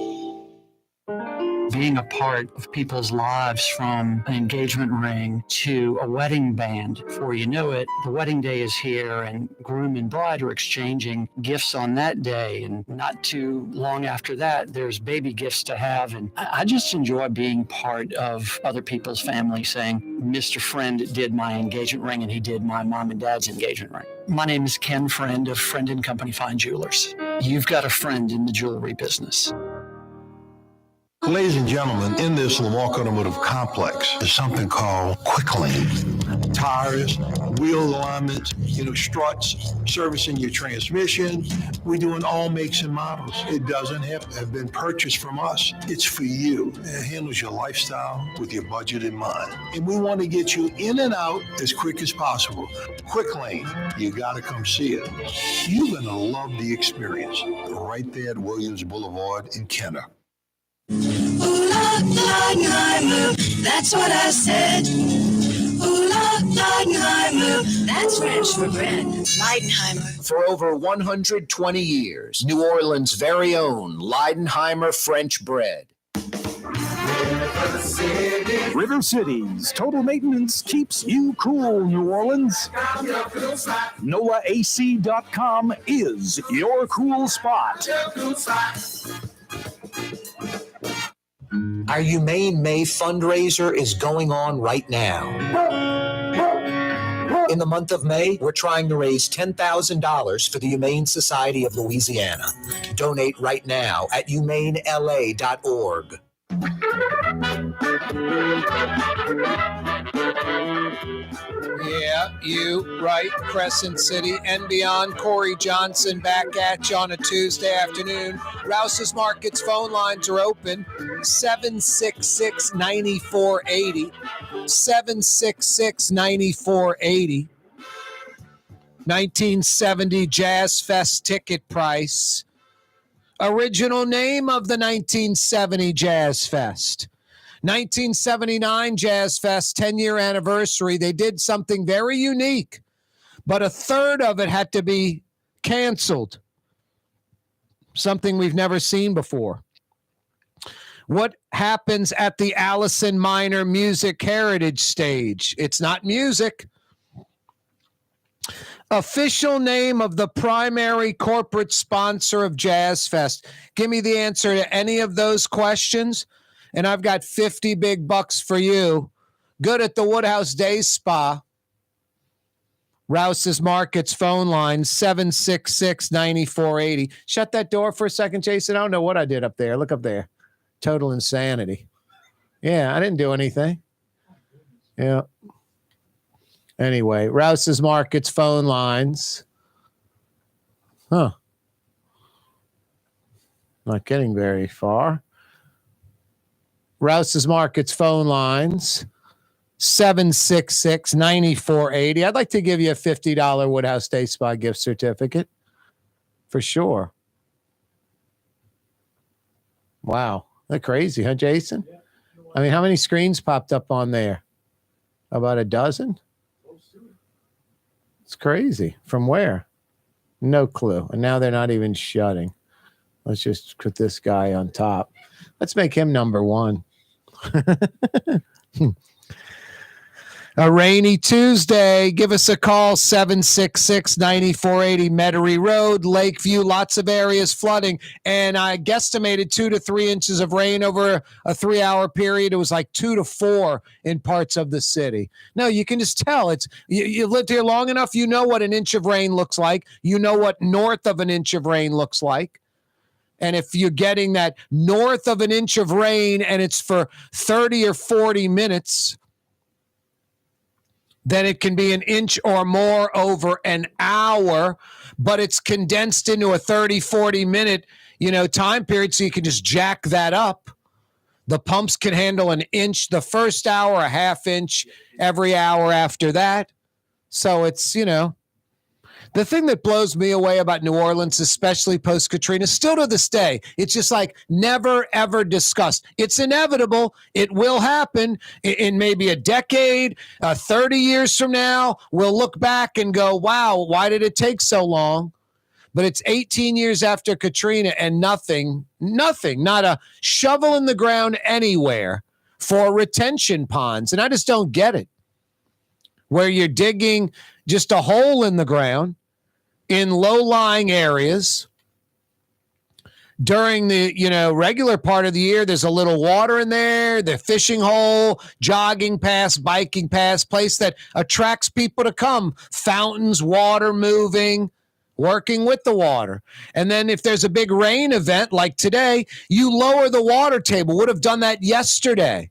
Being a part of people's lives, from an engagement ring to a wedding band. Before you know it, the wedding day is here and groom and bride are exchanging gifts on that day. And not too long after that, there's baby gifts to have. And I just enjoy being part of other people's family, saying, Mr. Friend did my engagement ring and he did my mom and dad's engagement ring. My name is Ken Friend of Friend & Company Fine Jewelers. You've got a friend in the jewelry business. Ladies and gentlemen, in this Lamar Automotive Complex is something called Quick Lane. Tires, wheel alignments, struts, servicing your transmission. We're doing all makes and models. It doesn't have been purchased from us. It's for you. It handles your lifestyle with your budget in mind. And we want to get you in and out as quick as possible. Quick Lane, you got to come see it. You're going to love the experience. Right there at Williams Boulevard in Kenner. Leidenheimer, that's what I said. Leidenheimer, that's French for bread. Leidenheimer. For over 120 years, New Orleans' very own Leidenheimer French bread. River City's total maintenance keeps you cool, New Orleans. NOLAAC.com is your cool spot. Our Humane May fundraiser is going on right now. In the month of May, we're trying to raise $10,000 for the Humane Society of Louisiana. Donate right now at humanela.org. Yeah, you, right, Crescent City and beyond. Corey Johnson back at you on a Tuesday afternoon. Rouse's Markets phone lines are open, 766-9480, 766-9480. 1970 Jazz Fest ticket price. Original name of the 1970 Jazz Fest. 1979 Jazz Fest 10-year anniversary. They did something very unique, but a third of it had to be canceled. Something we've never seen before. What happens at the Allison Minor Music Heritage Stage? It's not music. Official name of the primary corporate sponsor of Jazz Fest. Give me the answer to any of those questions, and I've got 50 big bucks for you. Good at the Woodhouse Day Spa. Rouse's Markets phone line, 766-9480. Shut that door for a second, Jason. I don't know what I did up there. Look up there. Total insanity. Yeah, I didn't do anything. Yeah. Anyway, Rouse's Markets phone lines. Not getting very far. Rouse's Markets phone lines, 766-9480. I'd like to give you a $50 Woodhouse Day Spa gift certificate for sure. Wow. That's crazy, huh, Jason? I mean, how many screens popped up on there? About a dozen? It's crazy. From where? No clue. And now they're not even shutting. Let's just put this guy on top. Let's make him number one. A rainy Tuesday. Give us a call, 766-9480 Metairie Road, Lakeview. Lots of areas flooding. And I guesstimated 2 to 3 inches of rain over a 3-hour period. It was like 2 to 4 in parts of the city. No, you can just tell. It's you lived here long enough, you know what an inch of rain looks like. You know what north of an inch of rain looks like. And if you're getting that north of an inch of rain and it's for 30 or 40 minutes, then it can be an inch or more over an hour. but it's condensed into a 30, 40 minute, time period. So you can just jack that up. The pumps can handle an inch the first hour, a half inch every hour after that. So it's, the thing that blows me away about New Orleans, especially post-Katrina, still to this day, it's just like never, ever discussed. It's inevitable. It will happen in maybe a decade, 30 years from now. We'll look back and go, wow, why did it take so long? But it's 18 years after Katrina and nothing, not a shovel in the ground anywhere for retention ponds. And I just don't get it. Where you're digging just a hole in the ground in low-lying areas. During the, regular part of the year, there's a little water in there, the fishing hole, jogging pass, biking pass, place that attracts people to come. Fountains, water moving, working with the water. And then if there's a big rain event like today, you lower the water table. Would have done that yesterday.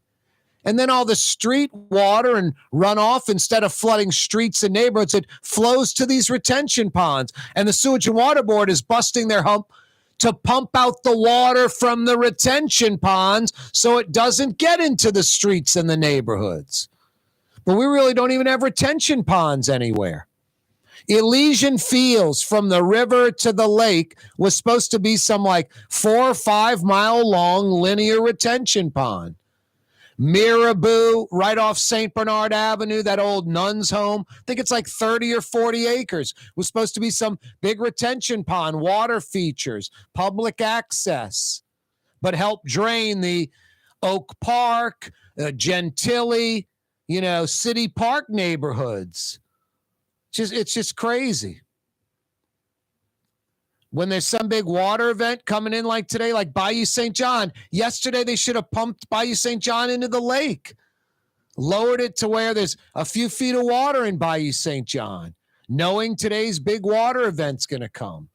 And then all the street water and runoff, instead of flooding streets and neighborhoods, it flows to these retention ponds. And the Sewage and Water Board is busting their hump to pump out the water from the retention ponds so it doesn't get into the streets and the neighborhoods. But we really don't even have retention ponds anywhere. Elysian Fields from the river to the lake was supposed to be some 4 or 5 mile long linear retention pond. Mirabeau, right off St. Bernard Avenue, that old nun's home. I think it's 30 or 40 acres. Was supposed to be some big retention pond, water features, public access, but help drain the Oak Park, Gentilly, City Park neighborhoods. It's just crazy. When there's some big water event coming in like today, like Bayou St. John, yesterday they should have pumped Bayou St. John into the lake, lowered it to where there's a few feet of water in Bayou St. John, knowing today's big water event's going to come.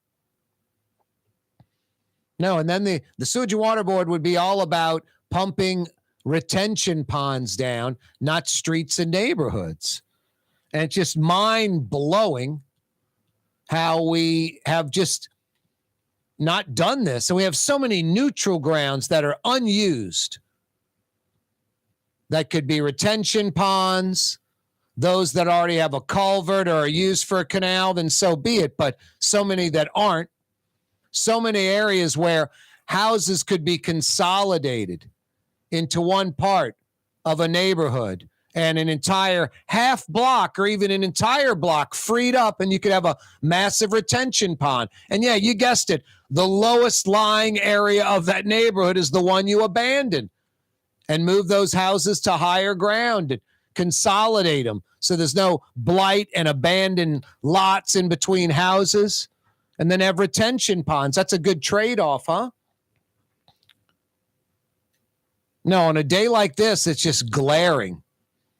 No, and then the Sewage and Water Board would be all about pumping retention ponds down, not streets and neighborhoods. And it's just mind-blowing how we have just not done this. And we have so many neutral grounds that are unused. That could be retention ponds, those that already have a culvert or are used for a canal, then so be it. But so many that aren't. So many areas where houses could be consolidated into one part of a neighborhood and an entire half block or even an entire block freed up, and you could have a massive retention pond. And yeah, you guessed it, the lowest lying area of that neighborhood is the one you abandon, and move those houses to higher ground and consolidate them so there's no blight and abandoned lots in between houses, and then have retention ponds. That's a good trade-off, huh? No, on a day like this, it's just glaring.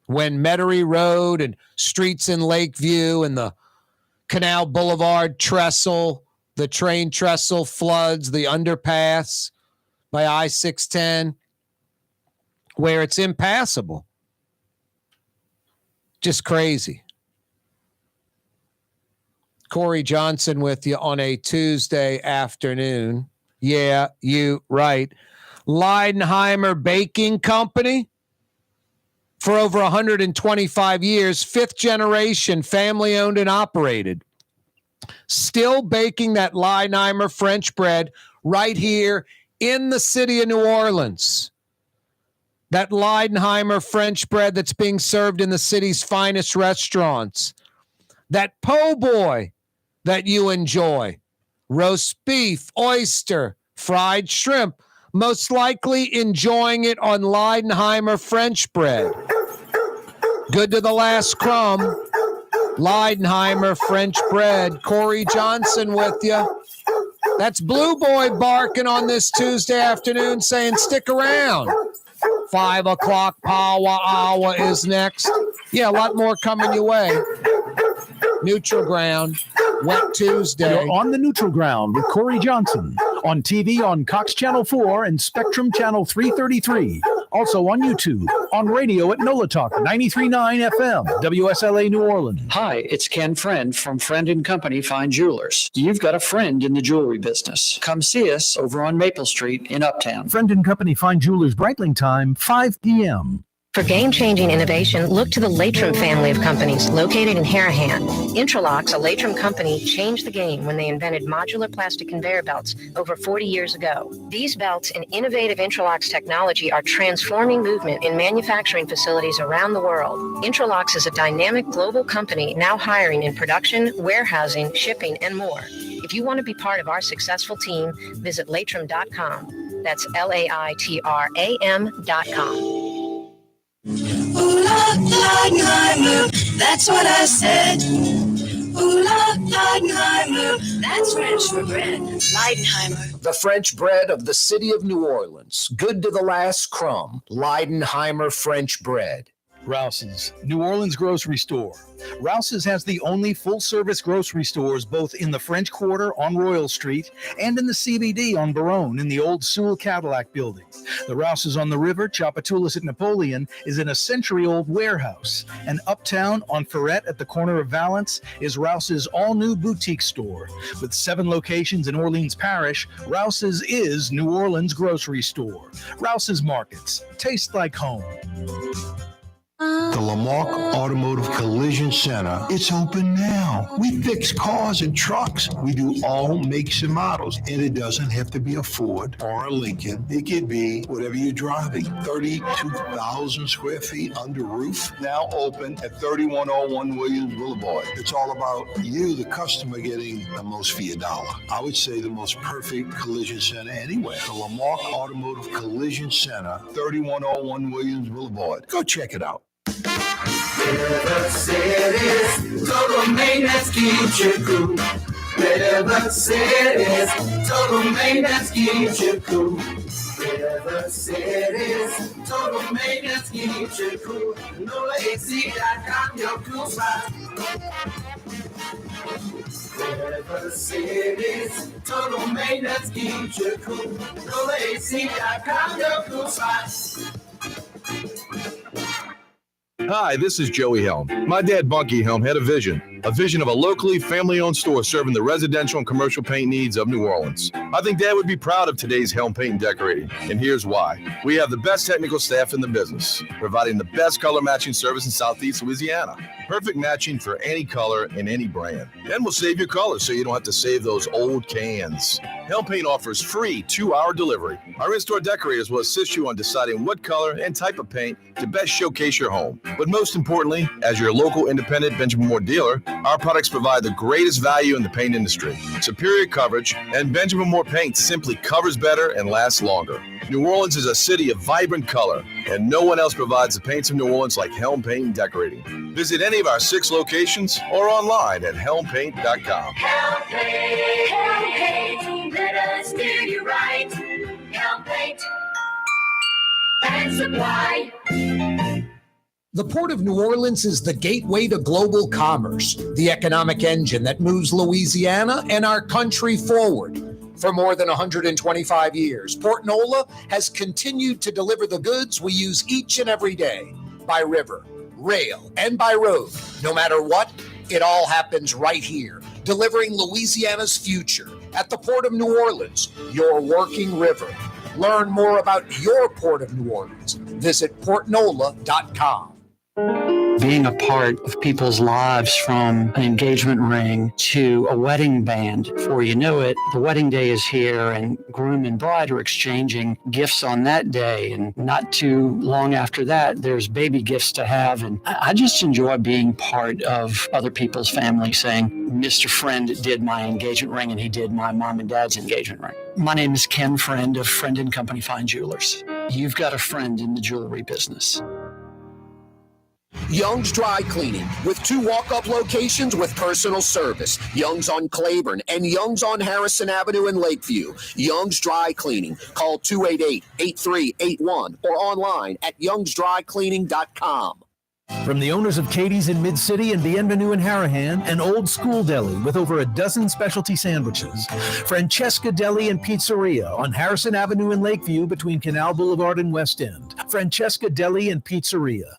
When Metairie Road and streets in Lakeview and the Canal Boulevard trestle, the train trestle floods, the underpass by I-610, where it's impassable. Just crazy. Corey Johnson with you on a Tuesday afternoon. Yeah, you right. Leidenheimer Baking Company. For over 125 years, fifth generation, family owned and operated. Still baking that Leidenheimer French bread right here in the city of New Orleans. That Leidenheimer French bread that's being served in the city's finest restaurants. That po' boy that you enjoy. Roast beef, oyster, fried shrimp. Most likely enjoying it on Leidenheimer French bread. Good to the last crumb. Leidenheimer French bread. Corey Johnson with you. That's Blue Boy barking on this Tuesday afternoon saying stick around. 5 o'clock power hour is next. Yeah, a lot more coming your way. Neutral Ground, Wet Tuesday. You're on the Neutral Ground with Corey Johnson. On TV on Cox Channel 4 and Spectrum Channel 333. Also on YouTube, on radio at NOLA Talk 93.9 FM, WSLA New Orleans. Hi, it's Ken Friend from Friend & Company Fine Jewelers. You've got a friend in the jewelry business. Come see us over on Maple Street in Uptown. Friend & Company Fine Jewelers, Breitling time, 5 p.m. For game-changing innovation, look to the Latrim family of companies located in Harahan. Intralox, a Latrim company, changed the game when they invented modular plastic conveyor belts over 40 years ago. These belts and innovative Intralox technology are transforming movement in manufacturing facilities around the world. Intralox is a dynamic global company now hiring in production, warehousing, shipping, and more. If you want to be part of our successful team, visit latrim.com. That's LAITRAM.com. Ooh la Leidenheimer, that's what I said. Ooh la Leidenheimer, that's French for bread. Leidenheimer. The French bread of the city of New Orleans. Good to the last crumb. Leidenheimer French bread. Rouse's, New Orleans grocery store. Rouse's has the only full-service grocery stores both in the French Quarter on Royal Street and in the CBD on Baronne in the old Sewell Cadillac building. The Rouse's on the river, Tchoupitoulas at Napoleon, is in a century-old warehouse. And uptown on Ferret at the corner of Valence is Rouse's all-new boutique store. With 7 locations in Orleans Parish, Rouse's is New Orleans grocery store. Rouse's Markets. Taste like home. The Lamarck Automotive Collision Center, it's open now. We fix cars and trucks. We do all makes and models. And it doesn't have to be a Ford or a Lincoln. It could be whatever you're driving. 32,000 square feet under roof, now open at 3101 Williams Boulevard. It's all about you, the customer, getting the most for your dollar. I would say the most perfect collision center anywhere. The Lamarck Automotive Collision Center, 3101 Williams Boulevard. Go check it out. River City's total maintenance keeps you cool. River City's total maintenance keeps you cool. River City's total maintenance keeps you cool. NOLAAC.com, your cool spot. River City's total maintenance keeps you cool. NOLAAC.com, your cool spot. Hi, this is Joey Helm. My dad, Bunky Helm, had a vision of a locally family-owned store serving the residential and commercial paint needs of New Orleans. I think Dad would be proud of today's Helm Paint and Decorating, and here's why. We have the best technical staff in the business, providing the best color matching service in Southeast Louisiana. Perfect matching for any color and any brand. And we'll save your colors so you don't have to save those old cans. Helm Paint offers free 2-hour delivery. Our in-store decorators will assist you on deciding what color and type of paint to best showcase your home. But most importantly, as your local independent Benjamin Moore dealer, our products provide the greatest value in the paint industry. Superior coverage, and Benjamin Moore paint simply covers better and lasts longer. New Orleans is a city of vibrant color, and no one else provides the paints of New Orleans like Helm Paint and Decorating. Visit any of our 6 locations or online at helmpaint.com. Helm Paint, let us do you right. Helm Paint and Supply. The Port of New Orleans is the gateway to global commerce, the economic engine that moves Louisiana and our country forward. For more than 125 years, Port NOLA has continued to deliver the goods we use each and every day, by river, rail, and by road. No matter what, it all happens right here, delivering Louisiana's future at the Port of New Orleans, your working river. Learn more about your Port of New Orleans. Visit portnola.com. Being a part of people's lives, from an engagement ring to a wedding band. Before you know it, the wedding day is here and groom and bride are exchanging gifts on that day. And not too long after that, there's baby gifts to have. And I just enjoy being part of other people's family, saying, Mr. Friend did my engagement ring and he did my mom and dad's engagement ring. My name is Ken Friend of Friend & Company Fine Jewelers. You've got a friend in the jewelry business. Young's Dry Cleaning, with 2 walk-up locations with personal service. Young's on Claiborne and Young's on Harrison Avenue in Lakeview. Young's Dry Cleaning. Call 288-8381 or online at youngsdrycleaning.com. From the owners of Katie's in Mid-City and Bienvenue in Harahan, an old school deli with over a dozen specialty sandwiches. Francesca Deli and Pizzeria on Harrison Avenue in Lakeview between Canal Boulevard and West End. Francesca Deli and Pizzeria.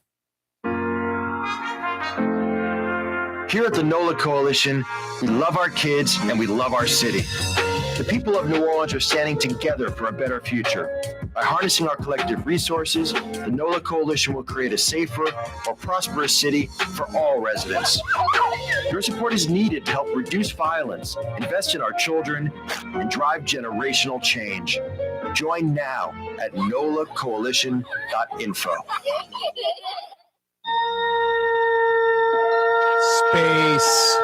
Here at the NOLA Coalition, we love our kids and we love our city. The people of New Orleans are standing together for a better future. By harnessing our collective resources, the NOLA Coalition will create a safer, more prosperous city for all residents. Your support is needed to help reduce violence, invest in our children, and drive generational change. Join now at nolacoalition.info. Space.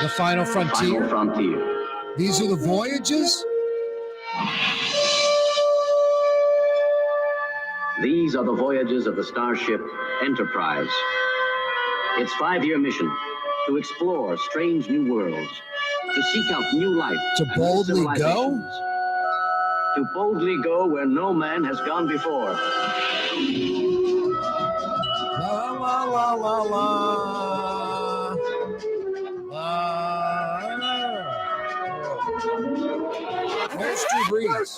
The final frontier. These are the voyages? These are the voyages of the starship Enterprise. Its 5-year mission: to explore strange new worlds, to seek out new life, to boldly go? To boldly go where no man has gone before. La la la la la. Where's Drew Brees?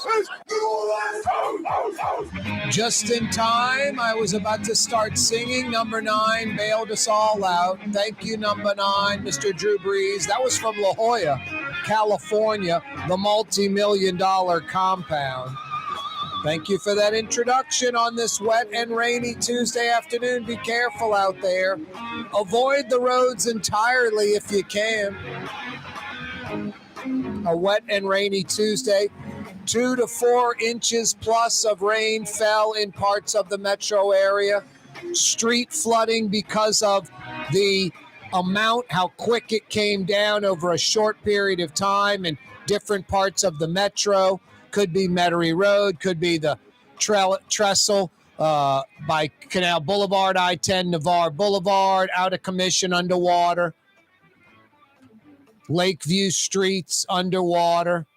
Just in time, I was about to start singing. Number 9 bailed us all out. Thank you, number 9, Mr. Drew Brees. That was from La Jolla, California, the multi-million-dollar compound. Thank you for that introduction on this wet and rainy Tuesday afternoon. Be careful out there. Avoid the roads entirely if you can. A wet and rainy Tuesday. 2 to 4 inches plus of rain fell in parts of the metro area. Street flooding because of the amount, how quick it came down over a short period of time in different parts of the metro. Could be Metairie Road, could be the trestle by Canal Boulevard, I-10, Navarre Boulevard, out of commission, underwater. Lakeview streets underwater.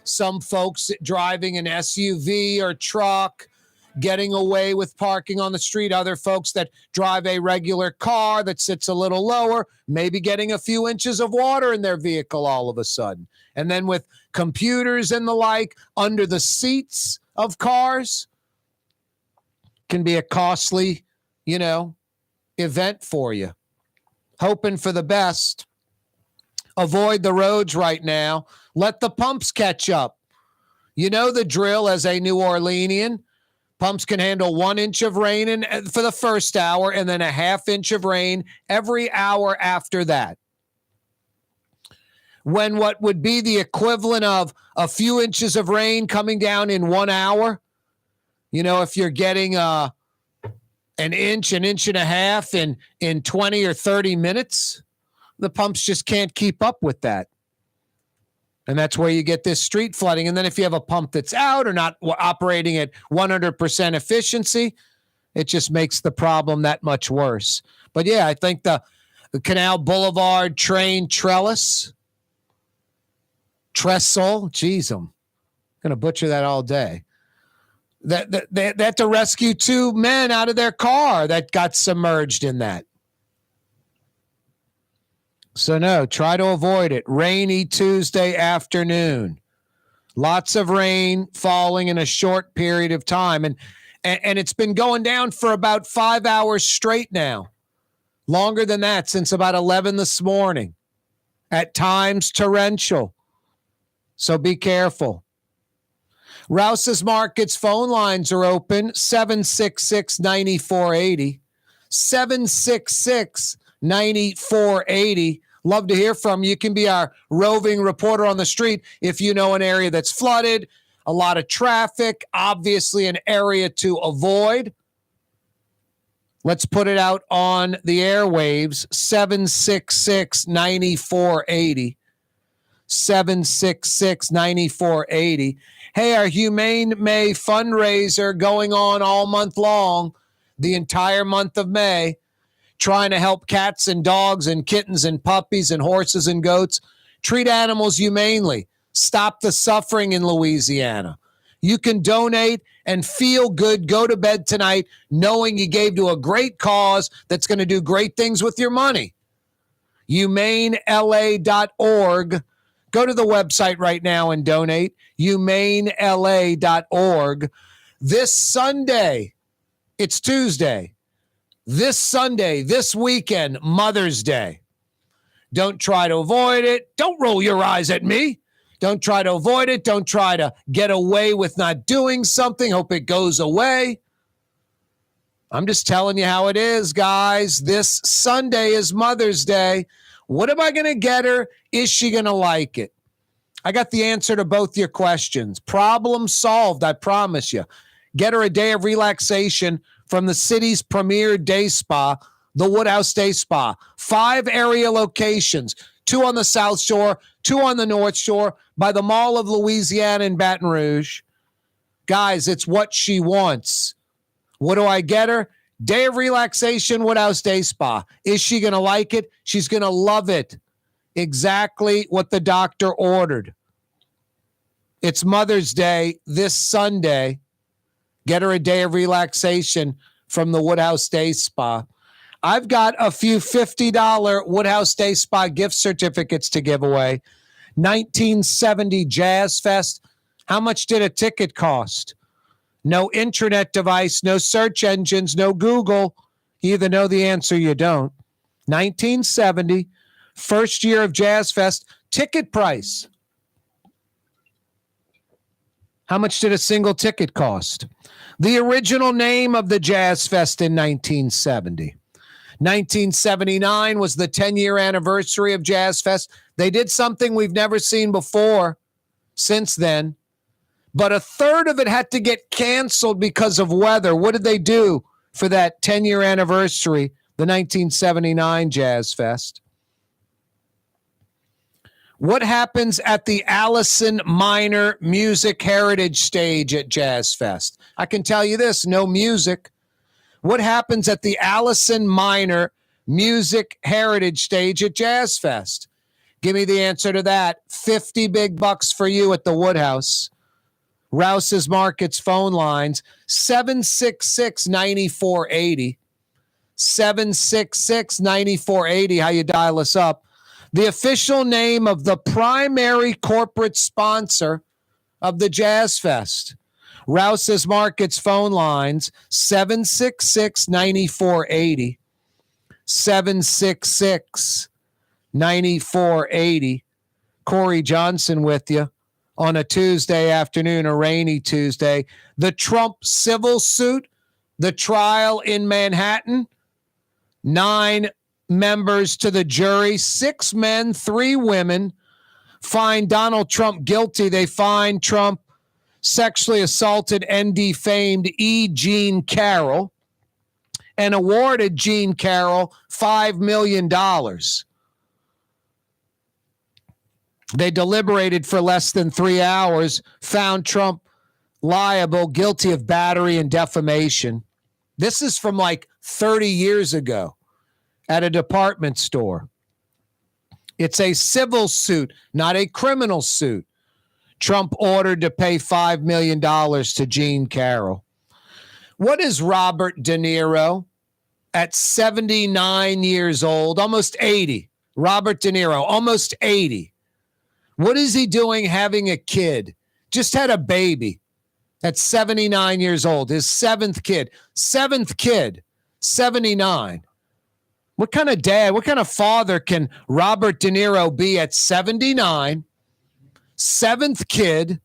Some folks driving an SUV or truck, getting away with parking on the street. Other folks that drive a regular car that sits a little lower, maybe getting a few inches of water in their vehicle all of a sudden. And then with computers and the like under the seats of cars, can be a costly, event for you. Hoping for the best. Avoid the roads right now. Let the pumps catch up. You know the drill as a New Orleanian. Pumps can handle 1 inch of rain for the first hour and then a ½ inch of rain every hour after that. When what would be the equivalent of a few inches of rain coming down in 1 hour, if you're getting an inch and a half in 20 or 30 minutes, the pumps just can't keep up with that. And that's where you get this street flooding. And then if you have a pump that's out or not operating at 100% efficiency, it just makes the problem that much worse. But yeah, I think the Canal Boulevard train trestle, geez, I'm going to butcher that all day. They had to rescue 2 men out of their car that got submerged in that. So no, try to avoid it. Rainy Tuesday afternoon. Lots of rain falling in a short period of time. And it's been going down for about 5 hours straight now. Longer than that, since about 11 this morning. At times torrential. So be careful. Rouse's Market's phone lines are open, 766-9480. 766-9480. Love to hear from you. You can be our roving reporter on the street if you know an area that's flooded, a lot of traffic, obviously an area to avoid. Let's put it out on the airwaves, 766-9480. 766-9480. Hey, our Humane May fundraiser going on all month long, the entire month of May, trying to help cats and dogs and kittens and puppies and horses and goats. Treat animals humanely. Stop the suffering in Louisiana. You can donate and feel good. Go to bed tonight knowing you gave to a great cause that's going to do great things with your money. HumaneLA.org. Go to the website right now and donate, humanela.org. This Sunday, it's Tuesday. This Sunday, this weekend, Mother's Day. Don't try to avoid it. Don't roll your eyes at me. Don't try to avoid it. Don't try to get away with not doing something. Hope it goes away. I'm just telling you how it is, guys. This Sunday is Mother's Day. What am I going to get her? Is she going to like it? I got the answer to both your questions. Problem solved, I promise you. Get her a day of relaxation from the city's premier day spa, the Woodhouse Day Spa. 5 area locations, 2 on the South Shore, 2 on the North Shore, by the Mall of Louisiana in Baton Rouge. Guys, it's what she wants. What do I get her? Day of relaxation, Woodhouse Day Spa. Is she going to like it? She's going to love it. Exactly what the doctor ordered. It's Mother's Day this Sunday. Get her a day of relaxation from the Woodhouse Day Spa. I've got a few $50 Woodhouse Day Spa gift certificates to give away. 1970 Jazz Fest. How much did a ticket cost? No internet device, no search engines, no Google. You either know the answer or you don't. 1970, first year of Jazz Fest. Ticket price. How much did a single ticket cost? The original name of the Jazz Fest in 1970. 1979 was the 10-year anniversary of Jazz Fest. They did something we've never seen before since then. But a third of it had to get canceled because of weather. What did they do for that 10-year anniversary, the 1979 Jazz Fest? What happens at the Allison Minor Music Heritage Stage at Jazz Fest? I can tell you this, no music. What happens at the Allison Minor Music Heritage Stage at Jazz Fest? Give me the answer to that. 50 big bucks for you at the Woodhouse. Rouse's Markets phone lines, 766-9480. 766-9480, how you dial us up. The official name of the primary corporate sponsor of the Jazz Fest. Rouse's Markets phone lines, 766-9480. 766-9480. Corey Johnson with you on a Tuesday afternoon, a rainy Tuesday. The Trump civil suit, the trial in Manhattan, 9 members to the jury, 6 men, 3 women, find Donald Trump guilty. They find Trump sexually assaulted and defamed E. Jean Carroll and awarded Jean Carroll $5 million. They deliberated for less than 3 hours, found Trump liable, guilty of battery and defamation. This is from like 30 years ago at a department store. It's a civil suit, not a criminal suit. Trump ordered to pay $5 million to Jean Carroll. What is Robert DeNiro at 79 years old, almost 80? Robert DeNiro, almost 80. What is he doing having a kid? Just had a baby at 79 years old, his 7th kid. 7th kid, 79. What kind of dad, what kind of father can Robert DeNiro be at 79? 7th kid.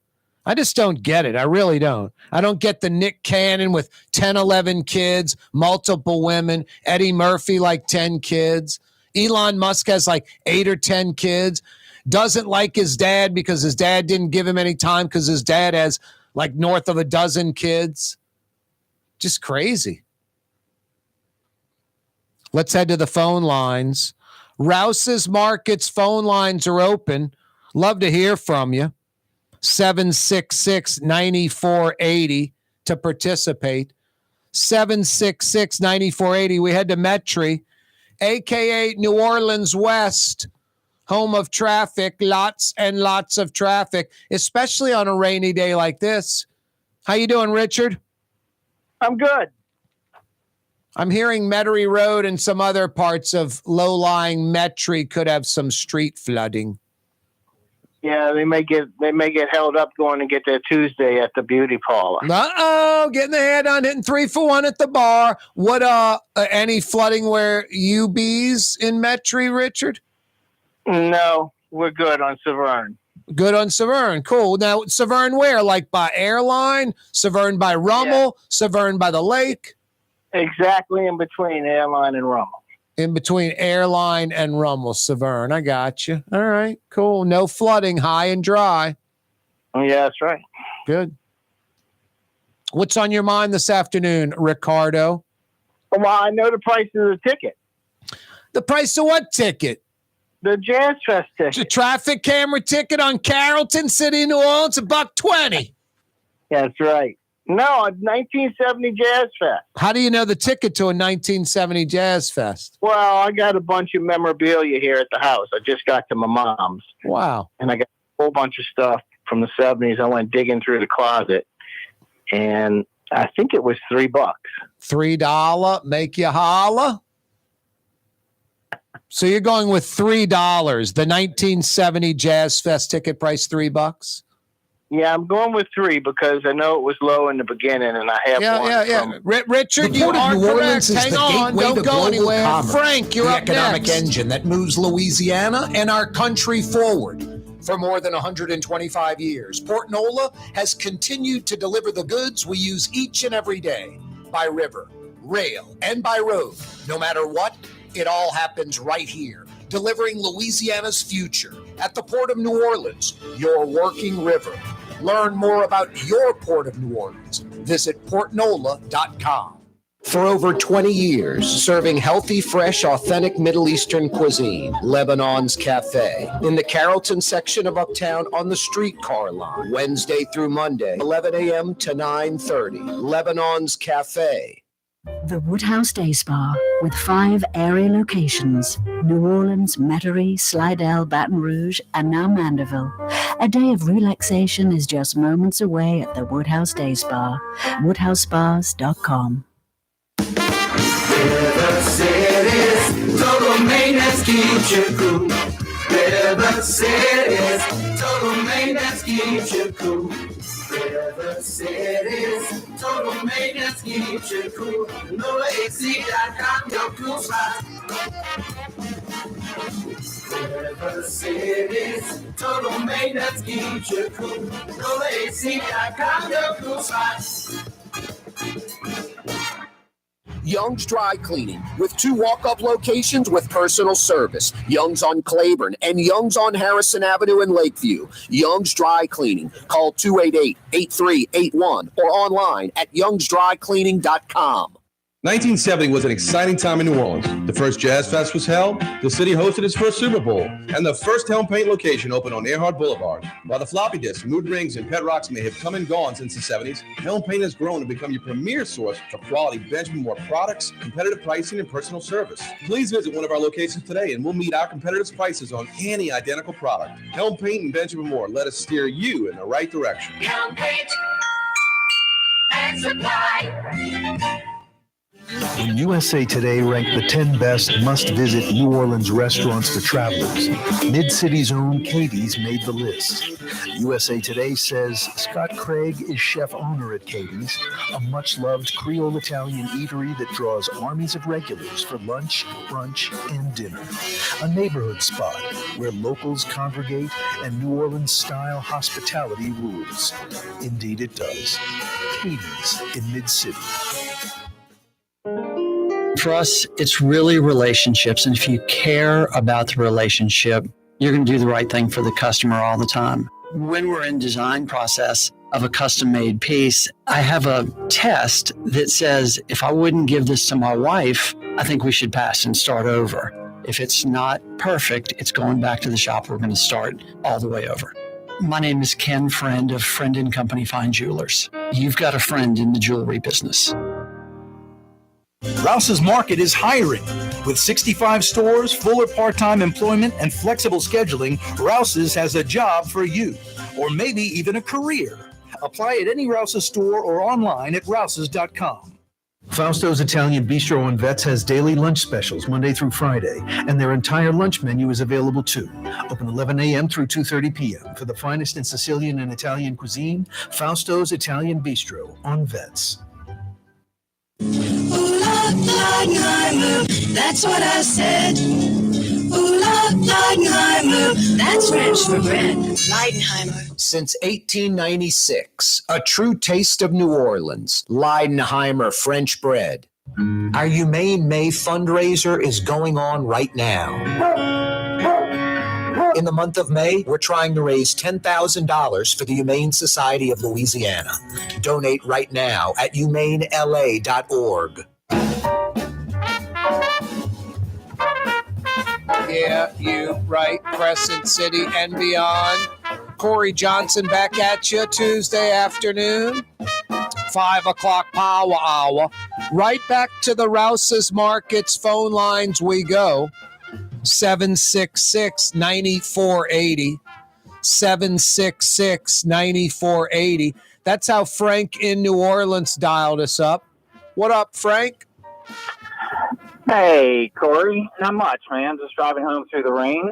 I just don't get it. I really don't. I don't get the Nick Cannon with 10, 11 kids, multiple women, Eddie Murphy like 10 kids. Elon Musk has like 8 or 10 kids. Doesn't like his dad because his dad didn't give him any time because his dad has like north of a dozen kids. Just crazy. Let's head to the phone lines. Rouse's Markets phone lines are open. Love to hear from you. 766-9480 to participate. 766-9480. We head to Metri, a.k.a. New Orleans West, home of traffic, lots and lots of traffic, especially on a rainy day like this. How you doing, Richard? I'm good. I'm hearing Metairie Road and some other parts of low-lying Metairie could have some street flooding. Yeah, they may get held up going to get their Tuesday at the beauty parlor. Uh-oh, getting the hair done, hitting 3 for $1 at the bar. What, any flooding where you bees in Metri, Richard? No, we're good on Severn. Good on Severn. Cool. Now, Severn where? Like by airline? Severn by Rummel? Yeah. Severn by the lake? Exactly in between airline and Rummel. In between airline and Rummel, Severn. I got you. All right, cool. No flooding, high and dry. Yeah, that's right. Good. What's on your mind this afternoon, Ricardo? Well, I know the price of the ticket. The price of what ticket? The Jazz Fest ticket. The traffic camera ticket on Carrollton, City of New Orleans, $120. That's right. No, 1970 Jazz Fest. How do you know the ticket to a 1970 Jazz Fest? Well, I got a bunch of memorabilia here at the house. I just got to my mom's. Wow. And I got a whole bunch of stuff from the 70s. I went digging through the closet, and I think it was $3. $3, make you holla? So you're going with $3, the 1970 Jazz Fest ticket price, $3? Yeah, I'm going with 3 because I know it was low in the beginning, and I have one. Richard, you are correct. Hang on, don't go anywhere. Commerce, Frank, you're the up economic next. engine that moves Louisiana and our country forward. For more than 125 years, Port NOLA has continued to deliver the goods we use each and every day by river, rail, and by road. No matter what, it all happens right here, delivering Louisiana's future at the Port of New Orleans, your working river. Learn more about your Port of New Orleans. Visit portnola.com. For over 20 years, serving healthy, fresh, authentic Middle Eastern cuisine, Lebanon's Cafe. In the Carrollton section of Uptown on the streetcar line, Wednesday through Monday, 11 a.m. to 9:30. Lebanon's Cafe. The Woodhouse Day Spa, with 5 area locations: New Orleans, Metairie, Slidell, Baton Rouge, and now Mandeville. A day of relaxation is just moments away at the Woodhouse Day Spa. WoodhouseSpas.com. River City's total maintenance keeps you cool. River City's total maintenance keeps you cool. River City's total maintenance keeps you cool. NOLAAC.com, your cool spot. River City's total maintenance keeps you cool. NOLAAC.com, your cool spot. Young's Dry Cleaning, with 2 walk-up locations with personal service. Young's on Claiborne and Young's on Harrison Avenue in Lakeview. Young's Dry Cleaning. Call 288-8381 or online at youngsdrycleaning.com. 1970 was an exciting time in New Orleans. The first Jazz Fest was held, the city hosted its first Super Bowl, and the first Helm Paint location opened on Earhart Boulevard. While the floppy disks, mood rings, and pet rocks may have come and gone since the 70s, Helm Paint has grown to become your premier source for quality Benjamin Moore products, competitive pricing, and personal service. Please visit one of our locations today, and we'll meet our competitors' prices on any identical product. Helm Paint and Benjamin Moore, let us steer you in the right direction. Helm Paint and Supply. When USA Today ranked the 10 best must-visit New Orleans restaurants for travelers, Mid-City's own Katie's made the list. USA Today says Scott Craig is chef-owner at Katie's, a much-loved Creole Italian eatery that draws armies of regulars for lunch, brunch, and dinner. A neighborhood spot where locals congregate and New Orleans-style hospitality rules. Indeed it does. Katie's in Mid-City. For us, it's really relationships. And if you care about the relationship, you're going to do the right thing for the customer all the time. When we're in design process of a custom-made piece, I have a test that says, if I wouldn't give this to my wife, I think we should pass and start over. If it's not perfect, it's going back to the shop. We're going to start all the way over. My name is Ken Friend of Friend & Company Fine Jewelers. You've got a friend in the jewelry business. Rouse's Market is hiring. With 65 stores, full or part-time employment, and flexible scheduling, Rouse's has a job for you, or maybe even a career. Apply at any Rouse's store or online at rouses.com. Fausto's Italian Bistro on Vets has daily lunch specials Monday through Friday, and their entire lunch menu is available too. Open 11 a.m. through 2:30 p.m. For the finest in Sicilian and Italian cuisine, Fausto's Italian Bistro on Vets. Ooh, Leidenheimer, that's what I said. Ooh, Leidenheimer, that's French for bread. Leidenheimer. Since 1896, a true taste of New Orleans, Leidenheimer French bread. Our Humane May fundraiser is going on right now. In the month of May, we're trying to raise $10,000 for the Humane Society of Louisiana. Donate right now at humanela.org. Yeah, you right, Crescent City and beyond. Corey Johnson back at you Tuesday afternoon, 5 o'clock power hour. Right back to the Rouse's Markets phone lines we go. 766-9480. 766-9480. That's how Frank in New Orleans dialed us up. What up, Frank? Hey, Corey. Not much, man. Just driving home through the rain.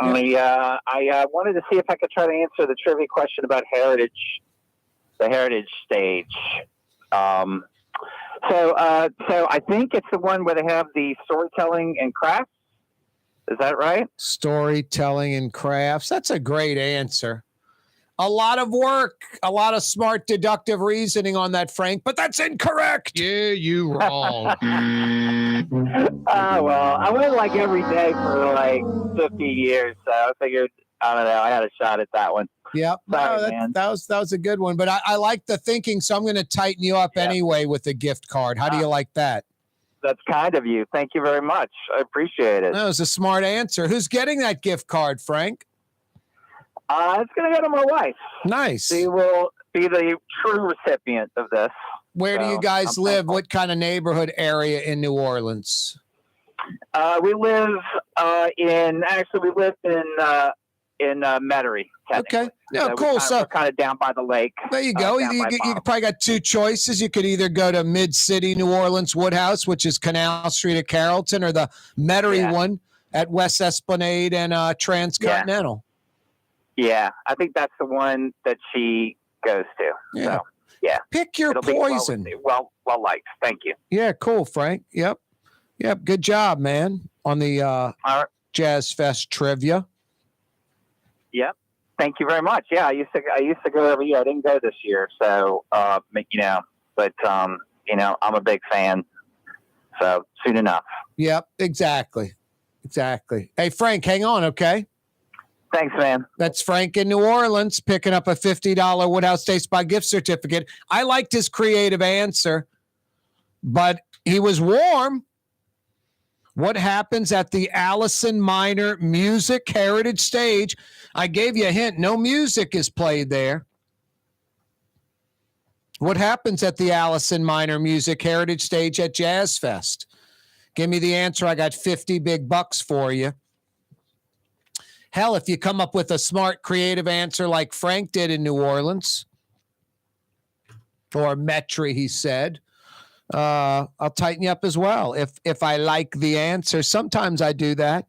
Only, I wanted to see if I could try to answer the trivia question about the heritage stage. So I think it's the one where they have the storytelling and crafts. Is that right? Storytelling and crafts. That's a great answer. A lot of work, a lot of smart deductive reasoning on that, Frank, but that's incorrect. Yeah, you wrong. Well, I went like every day for like 50 years, so I figured, I don't know, I had a shot at that one. Yep. Sorry, that was a good one, but I like the thinking, so I'm going to tighten you up anyway with the gift card. How do you like that? That's kind of you. Thank you very much. I appreciate it. That was a smart answer. Who's getting that gift card, Frank? It's going to go to my wife. Nice. She will be the true recipient of this. Where do you guys live? What kind of neighborhood area in New Orleans? We live in Metairie. Okay. Yeah, So cool. we're kind of down by the lake. There you go. You probably got two choices. You could either go to Mid-City New Orleans Woodhouse, which is Canal Street at Carrollton, or the Metairie one at West Esplanade and Transcontinental. Yeah, I think that's the one that she goes to. Yeah. So, yeah. Pick your poison. Well liked. Thank you. Yeah, cool, Frank. Yep. Good job, man, on the Jazz Fest trivia. Yep. Thank you very much. Yeah, I used to go every year. I didn't go this year, so but I'm a big fan. So soon enough. Yep, exactly. Hey, Frank, hang on, okay? Thanks, man. That's Frank in New Orleans picking up a $50 Woodhouse Day Spa gift certificate. I liked his creative answer, but he was warm. What happens at the Allison Minor Music Heritage Stage? I gave you a hint. No music is played there. What happens at the Allison Minor Music Heritage Stage at Jazz Fest? Give me the answer. I got 50 big bucks for you. Hell, if you come up with a smart, creative answer like Frank did in New Orleans, or Metairie, he said, I'll tighten you up as well. If I like the answer, sometimes I do that.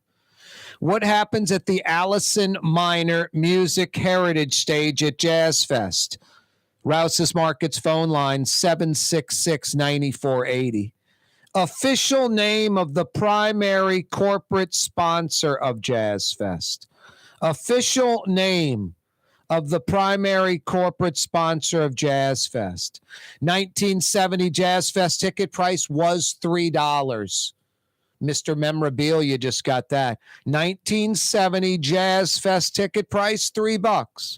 What happens at the Allison Minor Music Heritage Stage at Jazz Fest? Rouse's Markets phone line 766-9480. Official name of the primary corporate sponsor of Jazz Fest. Official name of the primary corporate sponsor of Jazz Fest. 1970 Jazz Fest ticket price was $3. Mr. Memorabilia just got that. 1970 Jazz Fest ticket price, $3.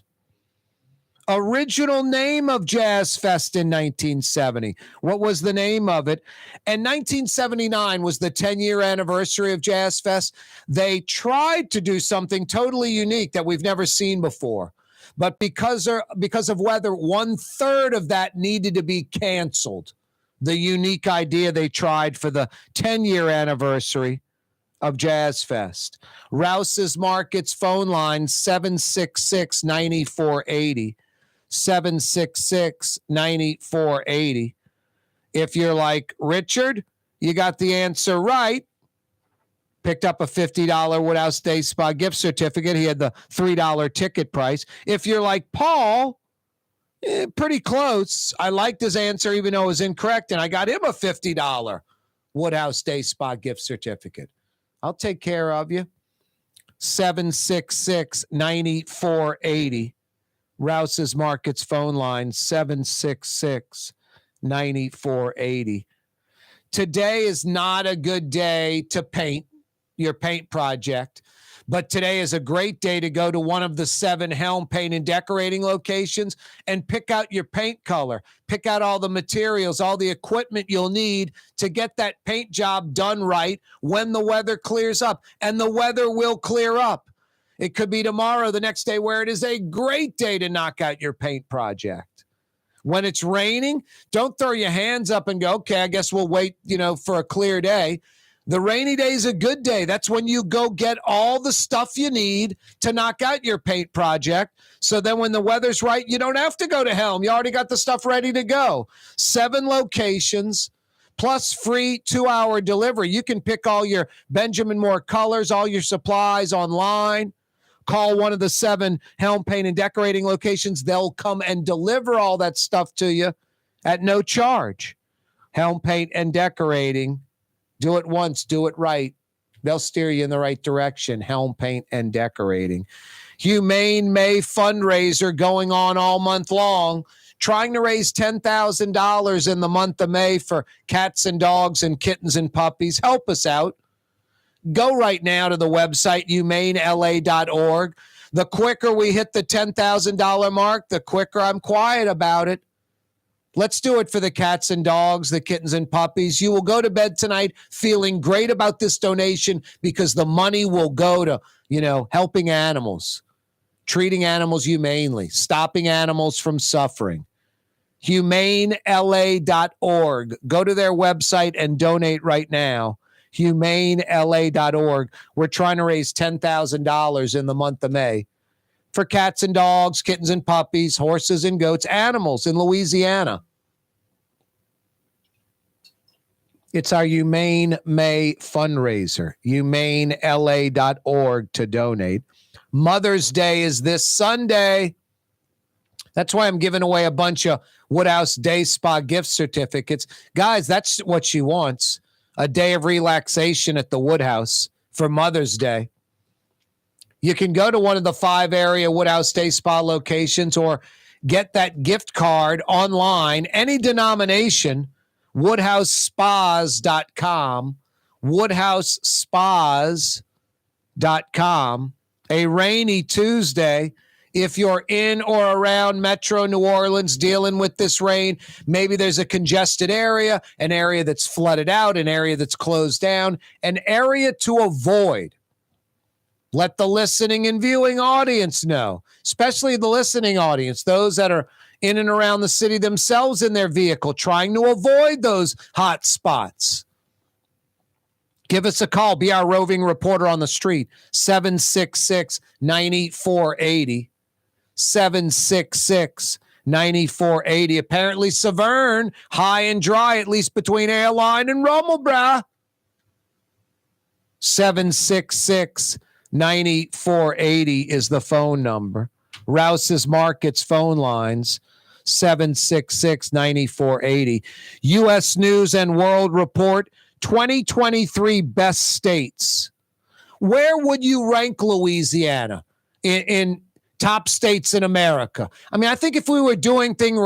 Original name of Jazz Fest in 1970. What was the name of it? And 1979 was the 10-year anniversary of Jazz Fest. They tried to do something totally unique that we've never seen before. But because of weather, 1/3 of that needed to be canceled. The unique idea they tried for the 10-year anniversary of Jazz Fest. Rouse's Markets phone line 766-9480. 766-9480. If you're like Richard, you got the answer right. Picked up a $50 Woodhouse Day Spa gift certificate. He had the $3 ticket price. If you're like Paul, pretty close. I liked his answer even though it was incorrect, and I got him a $50 Woodhouse Day Spa gift certificate. I'll take care of you. 766-9480. Rouse's Markets phone line, 766-9480. Today is not a good day to paint your paint project, but today is a great day to go to one of the 7 Helm Paint and Decorating locations and pick out your paint color, pick out all the materials, all the equipment you'll need to get that paint job done right when the weather clears up, and the weather will clear up. It could be tomorrow, the next day, where it is a great day to knock out your paint project. When it's raining, don't throw your hands up and go, okay, I guess we'll wait, for a clear day. The rainy day is a good day. That's when you go get all the stuff you need to knock out your paint project. So then when the weather's right, you don't have to go to Helm. You already got the stuff ready to go. 7 locations plus free 2-hour delivery. You can pick all your Benjamin Moore colors, all your supplies online. Call one of the 7 Helm Paint and Decorating locations. They'll come and deliver all that stuff to you at no charge. Helm Paint and Decorating. Do it once, do it right. They'll steer you in the right direction. Helm Paint and Decorating. Humane May fundraiser going on all month long, trying to raise $10,000 in the month of May for cats and dogs and kittens and puppies. Help us out. Go right now to the website, humanela.org. The quicker we hit the $10,000 mark, the quicker I'm quiet about it. Let's do it for the cats and dogs, the kittens and puppies. You will go to bed tonight feeling great about this donation because the money will go to, helping animals, treating animals humanely, stopping animals from suffering. humanela.org. Go to their website and donate right now. humanela.org. We're trying to raise $10,000 in the month of May for cats and dogs, kittens and puppies, horses and goats, animals in Louisiana. It's our Humane May fundraiser, humanela.org to donate. Mother's Day is this Sunday. That's why I'm giving away a bunch of Woodhouse Day Spa gift certificates. Guys, that's what she wants, a day of relaxation at the Woodhouse for Mother's Day. You can go to one of the 5 area Woodhouse Day Spa locations or get that gift card online, any denomination, woodhousespas.com, woodhousespas.com. A rainy Tuesday. If you're in or around Metro New Orleans dealing with this rain, maybe there's a congested area, an area that's flooded out, an area that's closed down, an area to avoid. Let the listening and viewing audience know, especially the listening audience, those that are in and around the city themselves in their vehicle, trying to avoid those hot spots. Give us a call. Be our roving reporter on the street, 766-9480. 766-9480. Apparently, Severn, high and dry, at least between Airline and Rummelbra. 766-9480 is the phone number. Rouse's Markets phone lines, 766-9480. U.S. News and World Report, 2023 best states. Where would you rank Louisiana in top states in America? I mean, I think if we were doing things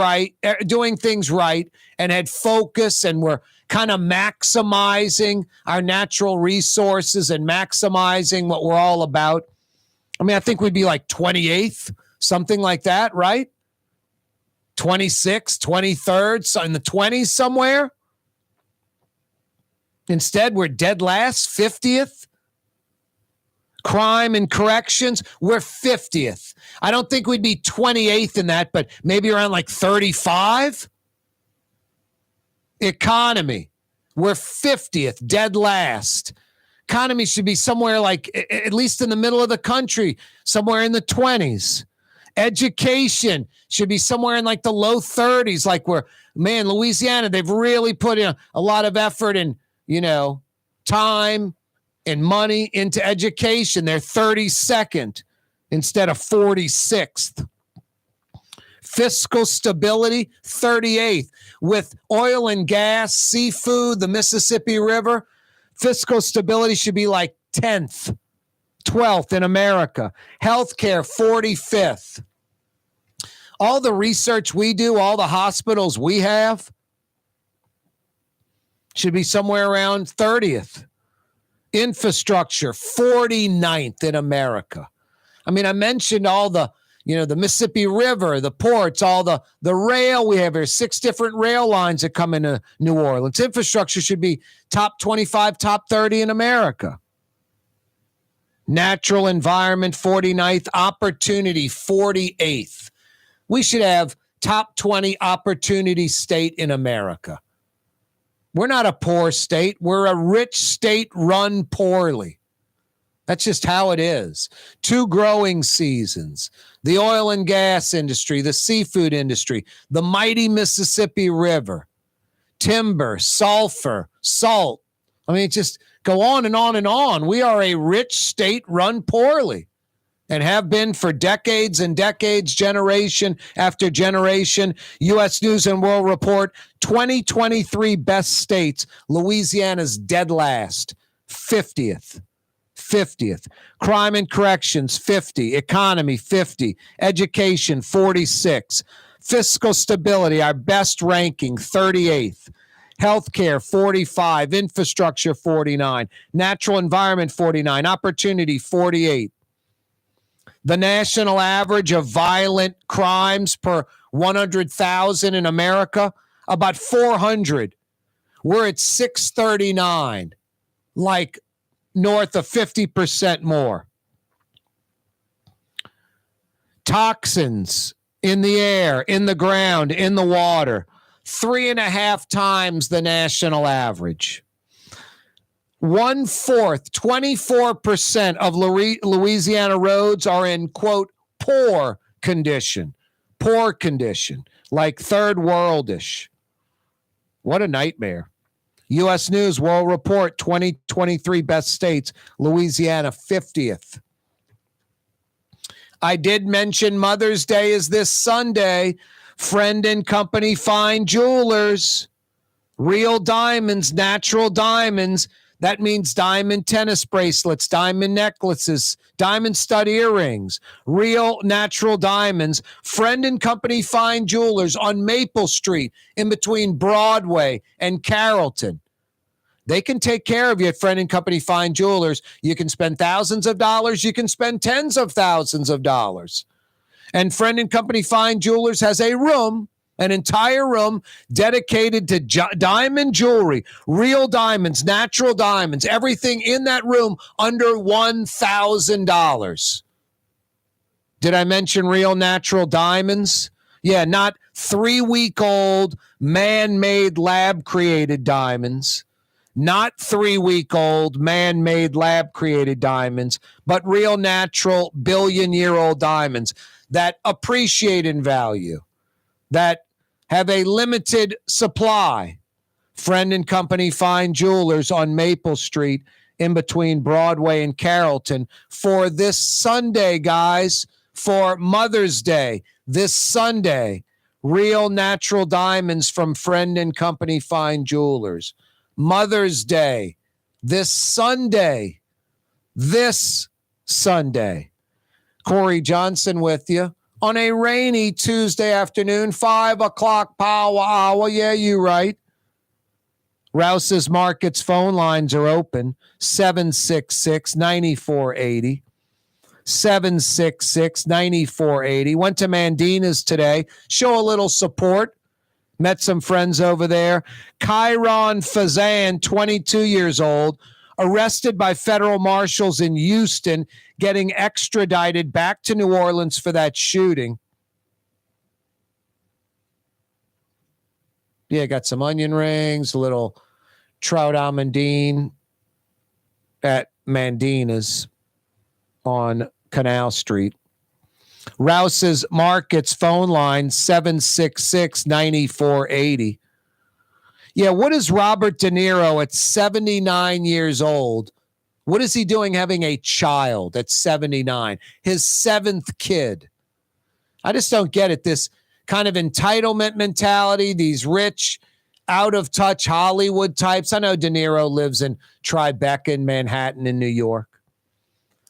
right and had focus and were kind of maximizing our natural resources and maximizing what we're all about, I mean, I think we'd be like 28th, something like that, right? 26th, 23rd, so in the 20s somewhere. Instead, we're dead last, 50th. Crime and corrections, we're 50th. I don't think we'd be 28th in that, but maybe around like 35. Economy, we're 50th, dead last. Economy should be somewhere like, at least in the middle of the country, somewhere in the 20s. Education should be somewhere in like the low 30s, like we're Man, Louisiana, they've really put in a lot of effort and, time and money into education. They're 32nd instead of 46th. Fiscal stability, 38th. With oil and gas, seafood, the Mississippi River, fiscal stability should be like 10th, 12th in America. Healthcare, 45th. All the research we do, all the hospitals we have, should be somewhere around 30th. Infrastructure, 49th in America. I mean, I mentioned all the, the Mississippi River, the ports, all the rail we have here, 6 different rail lines that come into New Orleans. Infrastructure should be top 25, top 30 in America. Natural environment, 49th. Opportunity, 48th. We should have top 20 opportunity state in America. We're not a poor state. We're a rich state run poorly. That's just how it is. 2 growing seasons, the oil and gas industry, the seafood industry, the mighty Mississippi River, timber, sulfur, salt. I mean, just go on and on and on. We are a rich state run poorly and have been for decades and decades, generation after generation. U.S. News and World Report, 2023 best states. Louisiana's dead last, 50th. 50th. Crime and corrections, 50. Economy, 50. Education, 46. Fiscal stability, our best ranking, 38th. Healthcare, 45. Infrastructure, 49. Natural environment, 49. Opportunity, 48. The national average of violent crimes per 100,000 in America, about 400. We're at 639, like north of 50% more. Toxins in the air, in the ground, in the water, 3.5 times the national average. 1/4, 24% of Louisiana roads are in, quote, poor condition, like third worldish. What a nightmare. U.S. News World Report, 2023 best states, Louisiana, 50th. I did mention Mother's Day is this Sunday. Friend and Company Fine Jewelers, real diamonds, natural diamonds. That means diamond tennis bracelets, diamond necklaces, diamond stud earrings, real natural diamonds. Friend and Company Fine Jewelers on Maple Street in between Broadway and Carrollton. They can take care of you at Friend and Company Fine Jewelers. You can spend thousands of dollars. You can spend tens of thousands of dollars. And Friend and Company Fine Jewelers has a room, an entire room dedicated to diamond jewelry, real diamonds, natural diamonds, everything in that room under $1,000. Did I mention real natural diamonds? Yeah, not 3-week-old man-made lab-created diamonds. Not 3-week-old man-made lab-created diamonds, but real natural billion-year-old diamonds that appreciate in value, that have a limited supply. Friend and Company Fine Jewelers on Maple Street in between Broadway and Carrollton for this Sunday, guys, for Mother's Day. This Sunday, real natural diamonds from Friend and Company Fine Jewelers. Mother's Day, this Sunday. Corey Johnson with you on a rainy Tuesday afternoon, 5 o'clock power hour. Yeah, you right. Rouse's Markets phone lines are open, 766-9480. 766-9480. Went to Mandina's today. Show a little support. Met some friends over there. Kyron Fazan, 22 years old, arrested by federal marshals in Houston, getting extradited back to New Orleans for that shooting. Yeah, got some onion rings, a little trout almondine at Mandina's on Canal Street. Rouse's Markets phone line, 766-9480. Yeah, what is Robert De Niro at 79 years old? What is he doing having a child at 79? His seventh kid. I just don't get it. This kind of entitlement mentality, these rich, out-of-touch Hollywood types. I know De Niro lives in Tribeca in Manhattan in New York.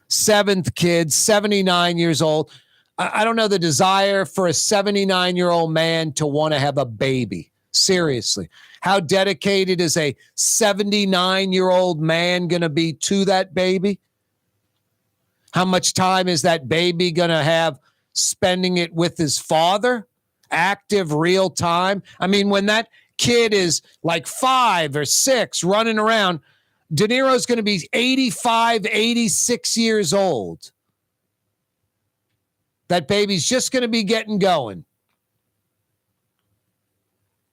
Seventh kid, 79 years old. I don't know the desire for a 79-year-old man to want to have a baby. Seriously. How dedicated is a 79-year-old man going to be to that baby? How much time is that baby going to have spending it with his father? Active, real time? I mean, when that kid is like 5 or 6 running around, De Niro's going to be 85, 86 years old. That baby's just going to be getting going.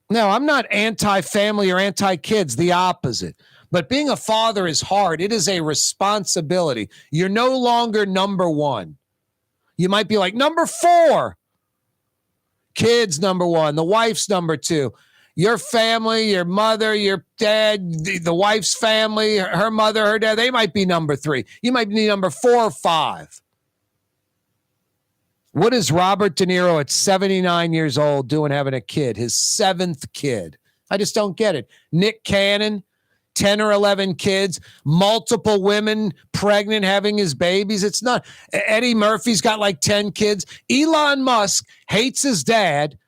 No, I'm not anti-family or anti-kids, the opposite. But being a father is hard. It is a responsibility. You're no longer number one. You might be like number 4. Kids number 1, the wife's number 2. Your family, your mother, your dad, the wife's family, her mother, her dad, they might be number 3. You might be number 4 or 5. What is Robert De Niro at 79 years old doing having a kid, his 7th kid? I just don't get it. Nick Cannon, 10 or 11 kids, multiple women pregnant, having his babies. It's not. Eddie Murphy's got like 10 kids. Elon Musk hates his dad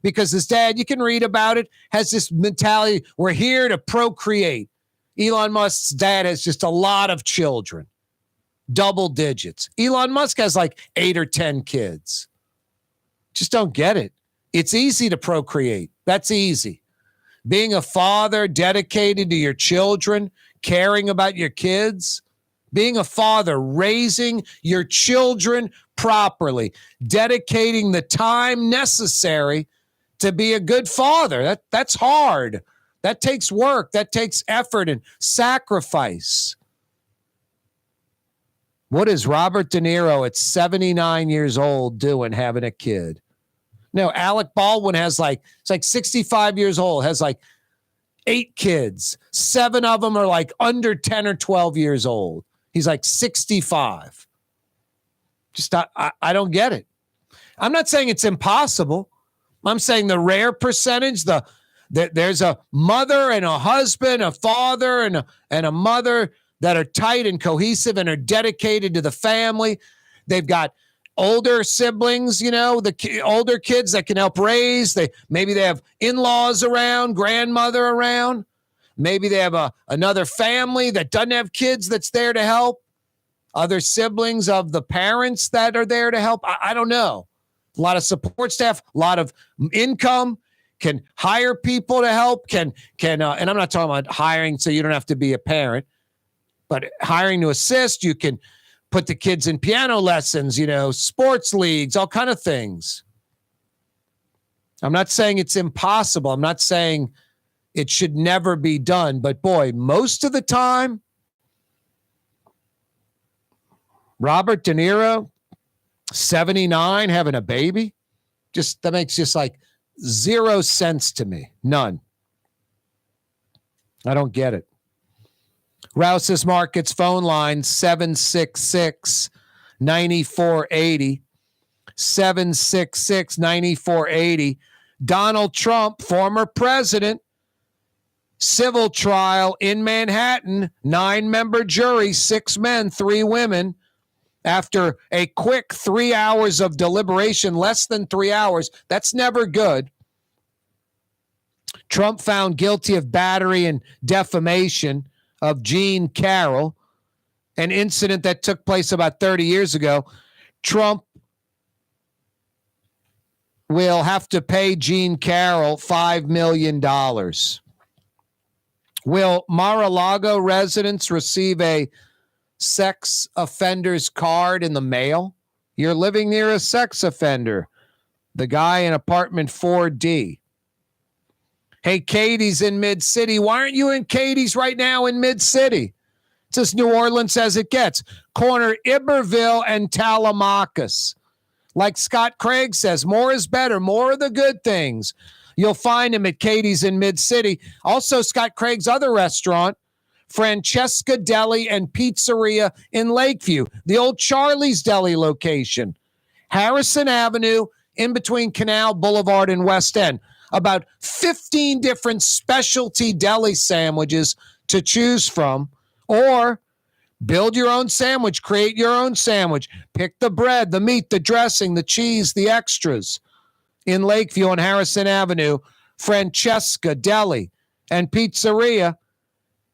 because his dad, you can read about it, has this mentality, we're here to procreate. Elon Musk's dad has just a lot of children. Double digits. Elon Musk has like 8 or 10 kids. Just don't get it. It's easy to procreate. That's easy. Being a father, dedicated to your children, caring about your kids, being a father, raising your children properly, dedicating the time necessary to be a good father. That's hard. That takes work. That takes effort and sacrifice. What is Robert De Niro at 79 years old doing having a kid? No, Alec Baldwin has it's like 65 years old, has like 8 kids. 7 of them are like under 10 or 12 years old. He's like 65. Just I don't get it. I'm not saying it's impossible. I'm saying the rare percentage, there's a mother and a husband, a father and a mother that are tight and cohesive and are dedicated to the family. They've got older siblings, the older kids that can help raise. Maybe they have in-laws around, grandmother around. Maybe they have another family that doesn't have kids that's there to help. Other siblings of the parents that are there to help. I don't know. A lot of support staff, a lot of income, can hire people to help, and I'm not talking about hiring so you don't have to be a parent, but hiring to assist. You can put the kids in piano lessons, sports leagues, all kind of things. I'm not saying it's impossible. I'm not saying it should never be done. But boy, most of the time, Robert De Niro, 79, having a baby, that makes just like 0 sense to me. None. I don't get it. Rouse's Markets phone line, 766-9480. 766-9480. Donald Trump, former president, civil trial in Manhattan, 9-member jury, 6 men, 3 women. After a quick 3 hours of deliberation, less than 3 hours, that's never good. Trump found guilty of battery and defamation of Jean Carroll, an incident that took place about 30 years ago. Trump will have to pay Jean Carroll $5 million. Will Mar-a-Lago residents receive a sex offender's card in the mail? You're living near a sex offender. The guy in apartment 4D. Hey, Katie's in Mid-City. Why aren't you in Katie's right now in Mid-City? It's as New Orleans as it gets. Corner Iberville and Tallahassee. Like Scott Craig says, more is better, more of the good things. You'll find him at Katie's in Mid-City. Also, Scott Craig's other restaurant, Francesca Deli and Pizzeria in Lakeview, the old Charlie's Deli location. Harrison Avenue, in between Canal Boulevard and West End. About 15 different specialty deli sandwiches to choose from, or build your own sandwich, create your own sandwich. Pick the bread, the meat, the dressing, the cheese, the extras. In Lakeview on Harrison Avenue, Francesca Deli and Pizzeria.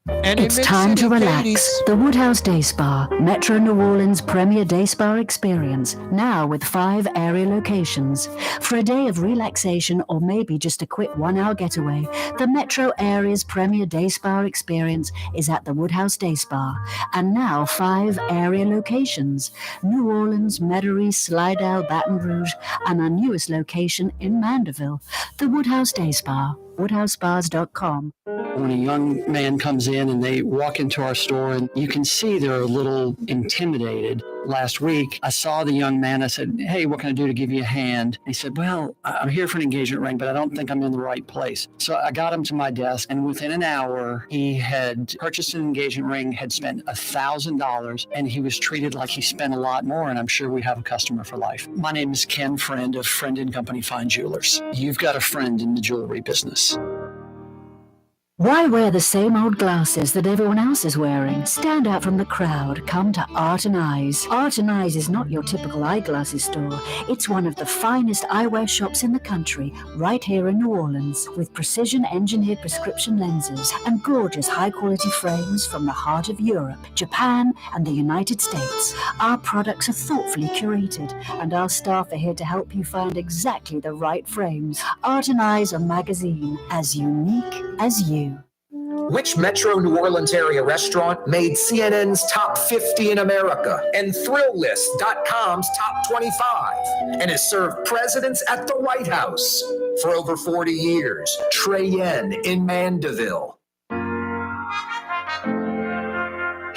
And it's time to relax. Katie's. The Woodhouse Day Spa, Metro New Orleans' premier day spa experience, now with 5 area locations. For a day of relaxation or maybe just a quick 1-hour getaway, the Metro area's premier day spa experience is at the Woodhouse Day Spa. And now 5 area locations: New Orleans, Metairie, Slidell, Baton Rouge, and our newest location in Mandeville. The Woodhouse Day Spa, woodhousespas.com. When a young man comes in and they walk into our store, and you can see they're a little intimidated. Last week, I saw the young man. I said, "Hey, what can I do to give you a hand?" He said, "Well, I'm here for an engagement ring, but I don't think I'm in the right place." So I got him to my desk, and within an hour, he had purchased an engagement ring, had spent $1,000, and he was treated like he spent a lot more, and I'm sure we have a customer for life. My name is Ken Friend of Friend & Company Fine Jewelers. You've got a friend in the jewelry business. Why wear the same old glasses that everyone else is wearing? Stand out from the crowd. Come to Art and Eyes. Art and Eyes is not your typical eyeglasses store. It's one of the finest eyewear shops in the country, right here in New Orleans, with precision-engineered prescription lenses and gorgeous high-quality frames from the heart of Europe, Japan, and the United States. Our products are thoughtfully curated, and our staff are here to help you find exactly the right frames. Art and Eyes, a magazine as unique as you. Which Metro New Orleans area restaurant made CNN's top 50 in America and ThrillList.com's top 25 and has served presidents at the White House for over 40 years? Trey Yen in Mandeville.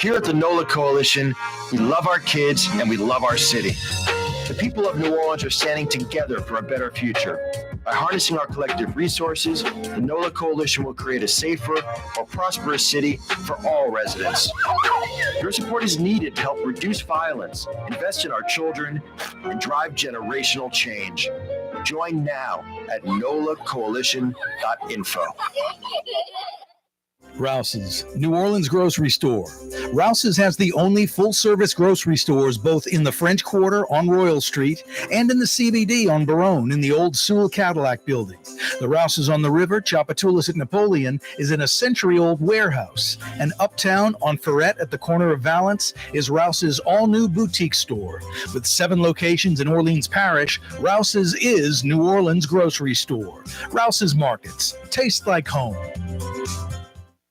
Here at the NOLA Coalition, we love our kids and we love our city. The people of New Orleans are standing together for a better future. By harnessing our collective resources, the NOLA Coalition will create a safer, more prosperous city for all residents. Your support is needed to help reduce violence, invest in our children, and drive generational change. Join now at nolacoalition.info. Rouse's, New Orleans grocery store. Rouse's has the only full-service grocery stores both in the French Quarter on Royal Street and in the CBD on Baronne in the old Sewell Cadillac building. The Rouse's on the river, Tchoupitoulas at Napoleon, is in a century-old warehouse. And uptown on Ferret at the corner of Valence is Rouse's all-new boutique store. With 7 locations in Orleans Parish, Rouse's is New Orleans grocery store. Rouse's Markets. Taste like home.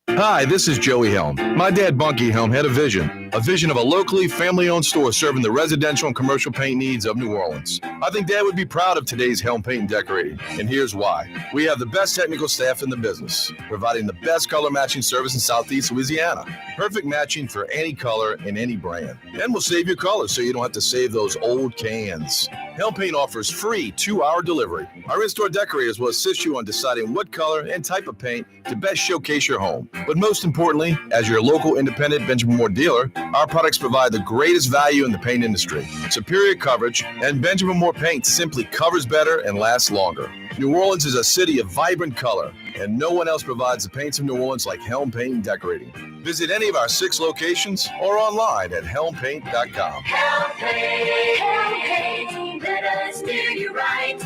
Hi, this is Joey Helm. My dad, Bunky Helm, had a vision of a locally family-owned store serving the residential and commercial paint needs of New Orleans. I think Dad would be proud of today's Helm Paint and Decorating, and here's why. We have the best technical staff in the business, providing the best color matching service in Southeast Louisiana. Perfect matching for any color and any brand. And we'll save you colors so you don't have to save those old cans. Helm Paint offers free 2-hour delivery. Our in-store decorators will assist you on deciding what color and type of paint to best showcase your home. But most importantly, as your local independent Benjamin Moore dealer, our products provide the greatest value in the paint industry. Superior coverage, and Benjamin Moore paint simply covers better and lasts longer. New Orleans is a city of vibrant color, and no one else provides the paints of New Orleans like Helm Paint and Decorating. Visit any of our 6 locations or online at helmpaint.com. Helm Paint, let us do you right.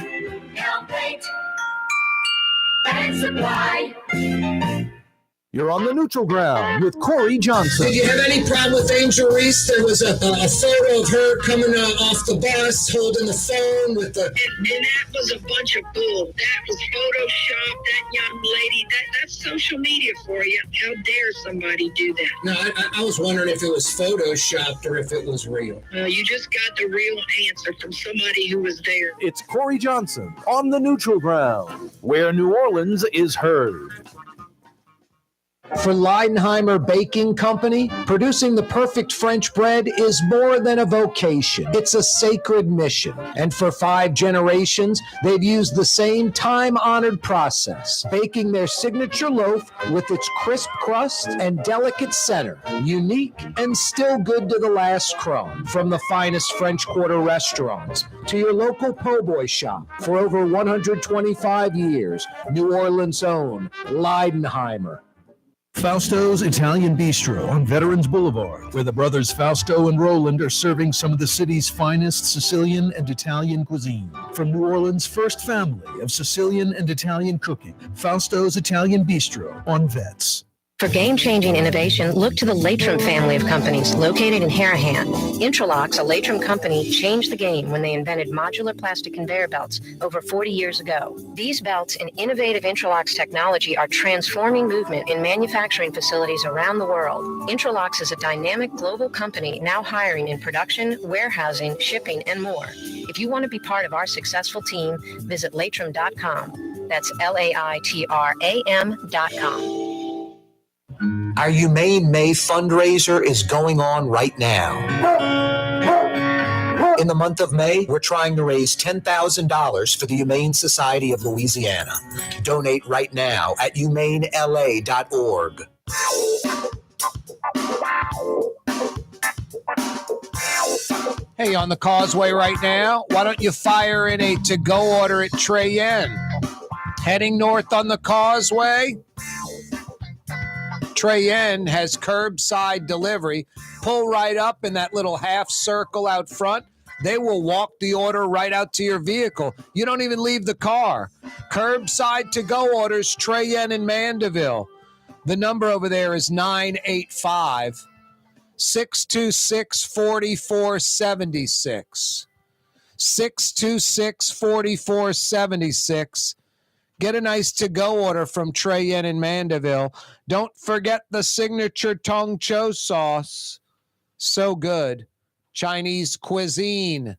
Helm Paint and Supply. You're on the neutral ground with Corey Johnson. Did you have any problem with Angel Reese? There was a photo of her coming off the bus, holding the phone with the... And that was a bunch of bull. That was Photoshop, that young lady. That's social media for you. How dare somebody do that? No, I was wondering if it was Photoshopped or if it was real. You just got the real answer from somebody who was there. It's Corey Johnson on the neutral ground, where New Orleans is heard. For Leidenheimer Baking Company, producing the perfect French bread is more than a vocation. It's a sacred mission. And for 5 generations, they've used the same time-honored process, baking their signature loaf with its crisp crust and delicate center, unique and still good to the last crumb. From the finest French Quarter restaurants to your local po' boy shop, for over 125 years, New Orleans' own Leidenheimer. Fausto's Italian Bistro on Veterans Boulevard, where the brothers Fausto and Roland are serving some of the city's finest Sicilian and Italian cuisine. From New Orleans' first family of Sicilian and Italian cooking, Fausto's Italian Bistro on Vets. For game-changing innovation, look to the Latrim family of companies located in Harahan. Intralocks, a Latrim company, changed the game when they invented modular plastic conveyor belts over 40 years ago. These belts and innovative Intralocks technology are transforming movement in manufacturing facilities around the world. Intralocks is a dynamic global company now hiring in production, warehousing, shipping, and more. If you want to be part of our successful team, visit latrim.com. That's LAITRAM.com. Our Humane May fundraiser is going on right now. In the month of May, we're trying to raise $10,000 for the Humane Society of Louisiana. Donate right now at humanela.org. Hey, on the causeway right now, why don't you fire in a to-go order at Treyen? Heading north on the causeway, Treyen has curbside delivery. Pull right up in that little half circle out front. They will walk the order right out to your vehicle. You don't even leave the car. Curbside to-go orders, Treyen in Mandeville. The number over there is 985-626-4476. 626-4476. Get a nice to-go order from Treyen in Mandeville. Don't forget the signature Tong Cho sauce. So good. Chinese cuisine.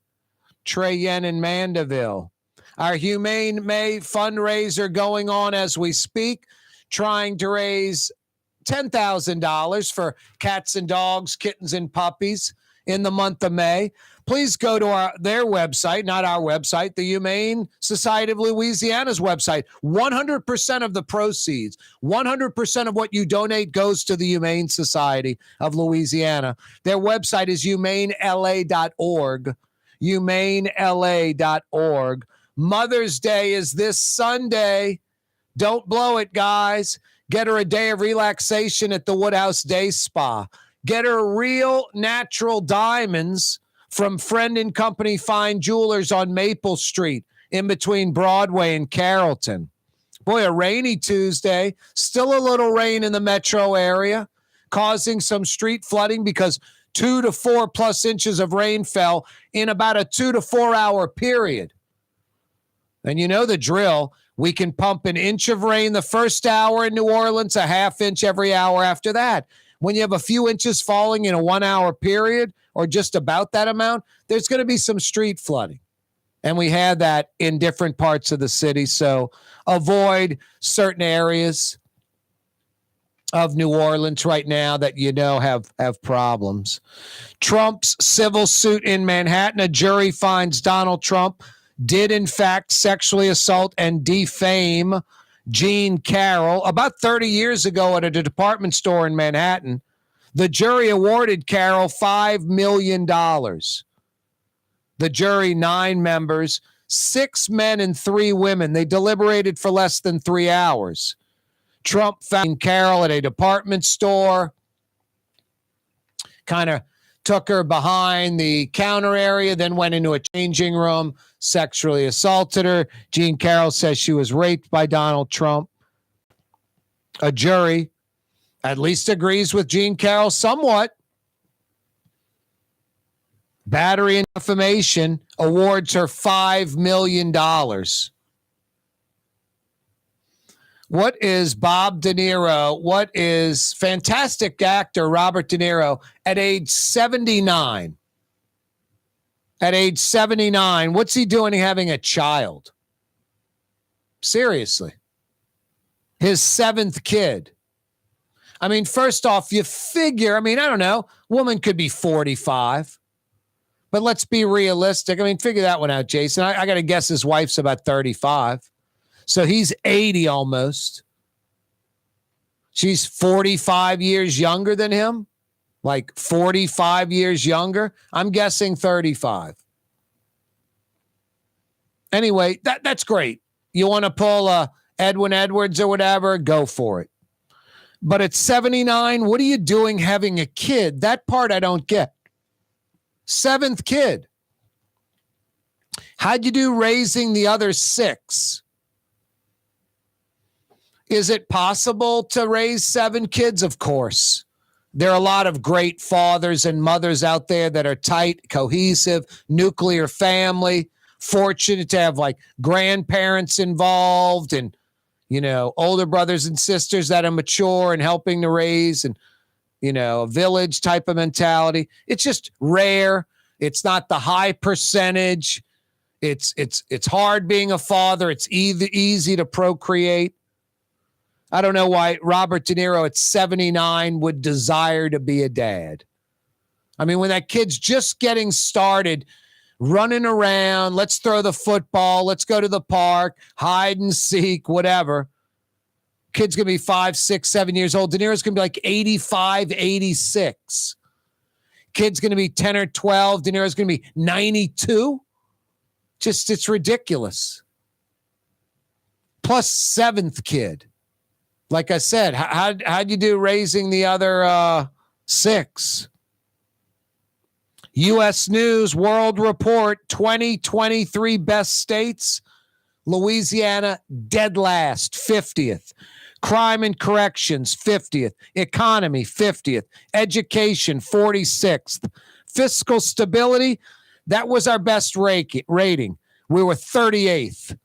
Treyen in Mandeville. Our Humane May fundraiser going on as we speak, trying to raise $10,000 for cats and dogs, kittens and puppies in the month of May. Please go to their website, not our website, the Humane Society of Louisiana's website. 100% of the proceeds, 100% of what you donate goes to the Humane Society of Louisiana. Their website is humanela.org. Humanela.org. Mother's Day is this Sunday. Don't blow it, guys. Get her a day of relaxation at the Woodhouse Day Spa. Get her real natural diamonds from Friend and Company Fine Jewelers on Maple Street in between Broadway and Carrollton. Boy, a rainy Tuesday. Still a little rain in the metro area, causing some street flooding because 2 to 4 plus inches of rain fell in about a 2 to 4 hour period. And you know the drill. We can pump an inch of rain the first hour in New Orleans, a half inch every hour after that. When you have a few inches falling in a 1 hour period, or just about that amount, there's going to be some street flooding. And we had that in different parts of the city. So avoid certain areas of New Orleans right now that you know have problems. Trump's civil suit in Manhattan. A jury finds Donald Trump did, in fact, sexually assault and defame Jean Carroll about 30 years ago at a department store in Manhattan. The jury awarded Carroll $5 million. The jury, 9 members, 6 men and 3 women. They deliberated for less than 3 hours. Trump found Carroll at a department store, kind of took her behind the counter area, then went into a changing room, sexually assaulted her. Jean Carroll says she was raped by Donald Trump. A jury at least agrees with Jean Carroll somewhat. Battery and defamation, awards her $5 million. What is Bob DeNiro? What is fantastic actor Robert De Niro at age 79? At age 79, what's he doing having a child? Seriously. His 7th kid. I mean, first off, you figure, I don't know, woman could be 45. But let's be realistic. I mean, figure that one out, Jason. I got to guess his wife's about 35. So he's 80 almost. She's 45 years younger than him. Like 45 years younger. I'm guessing 35. Anyway, that's great. You want to pull Edwin Edwards or whatever, go for it. But at 79, what are you doing having a kid? That part I don't get. 7th kid. How'd you do raising the other 6? Is it possible to raise 7 kids? Of course. There are a lot of great fathers and mothers out there that are tight, cohesive, nuclear family, fortunate to have like grandparents involved and, older brothers and sisters that are mature and helping to raise and, a village type of mentality. It's just rare. It's not the high percentage. It's hard being a father. It's easy to procreate. I don't know why Robert DeNiro at 79 would desire to be a dad. I mean, when that kid's just getting started, running around, let's throw the football, let's go to the park, hide and seek, whatever. Kid's going to be 5, 6, 7 years old. DeNiro's going to be like 85, 86. Kid's going to be 10 or 12. DeNiro's going to be 92. It's ridiculous. Plus 7th kid. Like I said, how'd you do raising the other 6? U.S. News World Report 2023 best states. Louisiana, dead last, 50th. Crime and corrections, 50th. Economy, 50th. Education, 46th. Fiscal stability, that was our best rating. We were 38th.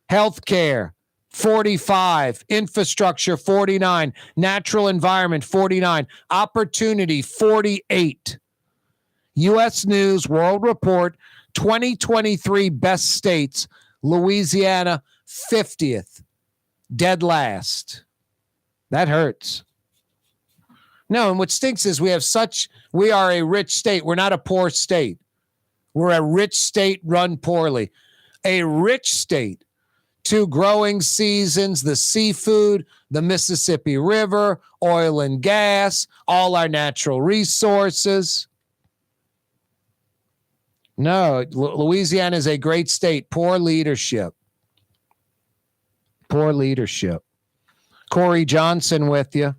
Healthcare, 45. Infrastructure, 49. Natural environment, 49. Opportunity, 48. U.S. News World Report 2023 best states. Louisiana, 50th. Dead last. That hurts. No, and what stinks is we are a rich state. We're not a poor state. We're a rich state run poorly. A rich state. 2 growing seasons, the seafood, the Mississippi River, oil and gas, all our natural resources. No, Louisiana is a great state. Poor leadership. Poor leadership. Corey Johnson with you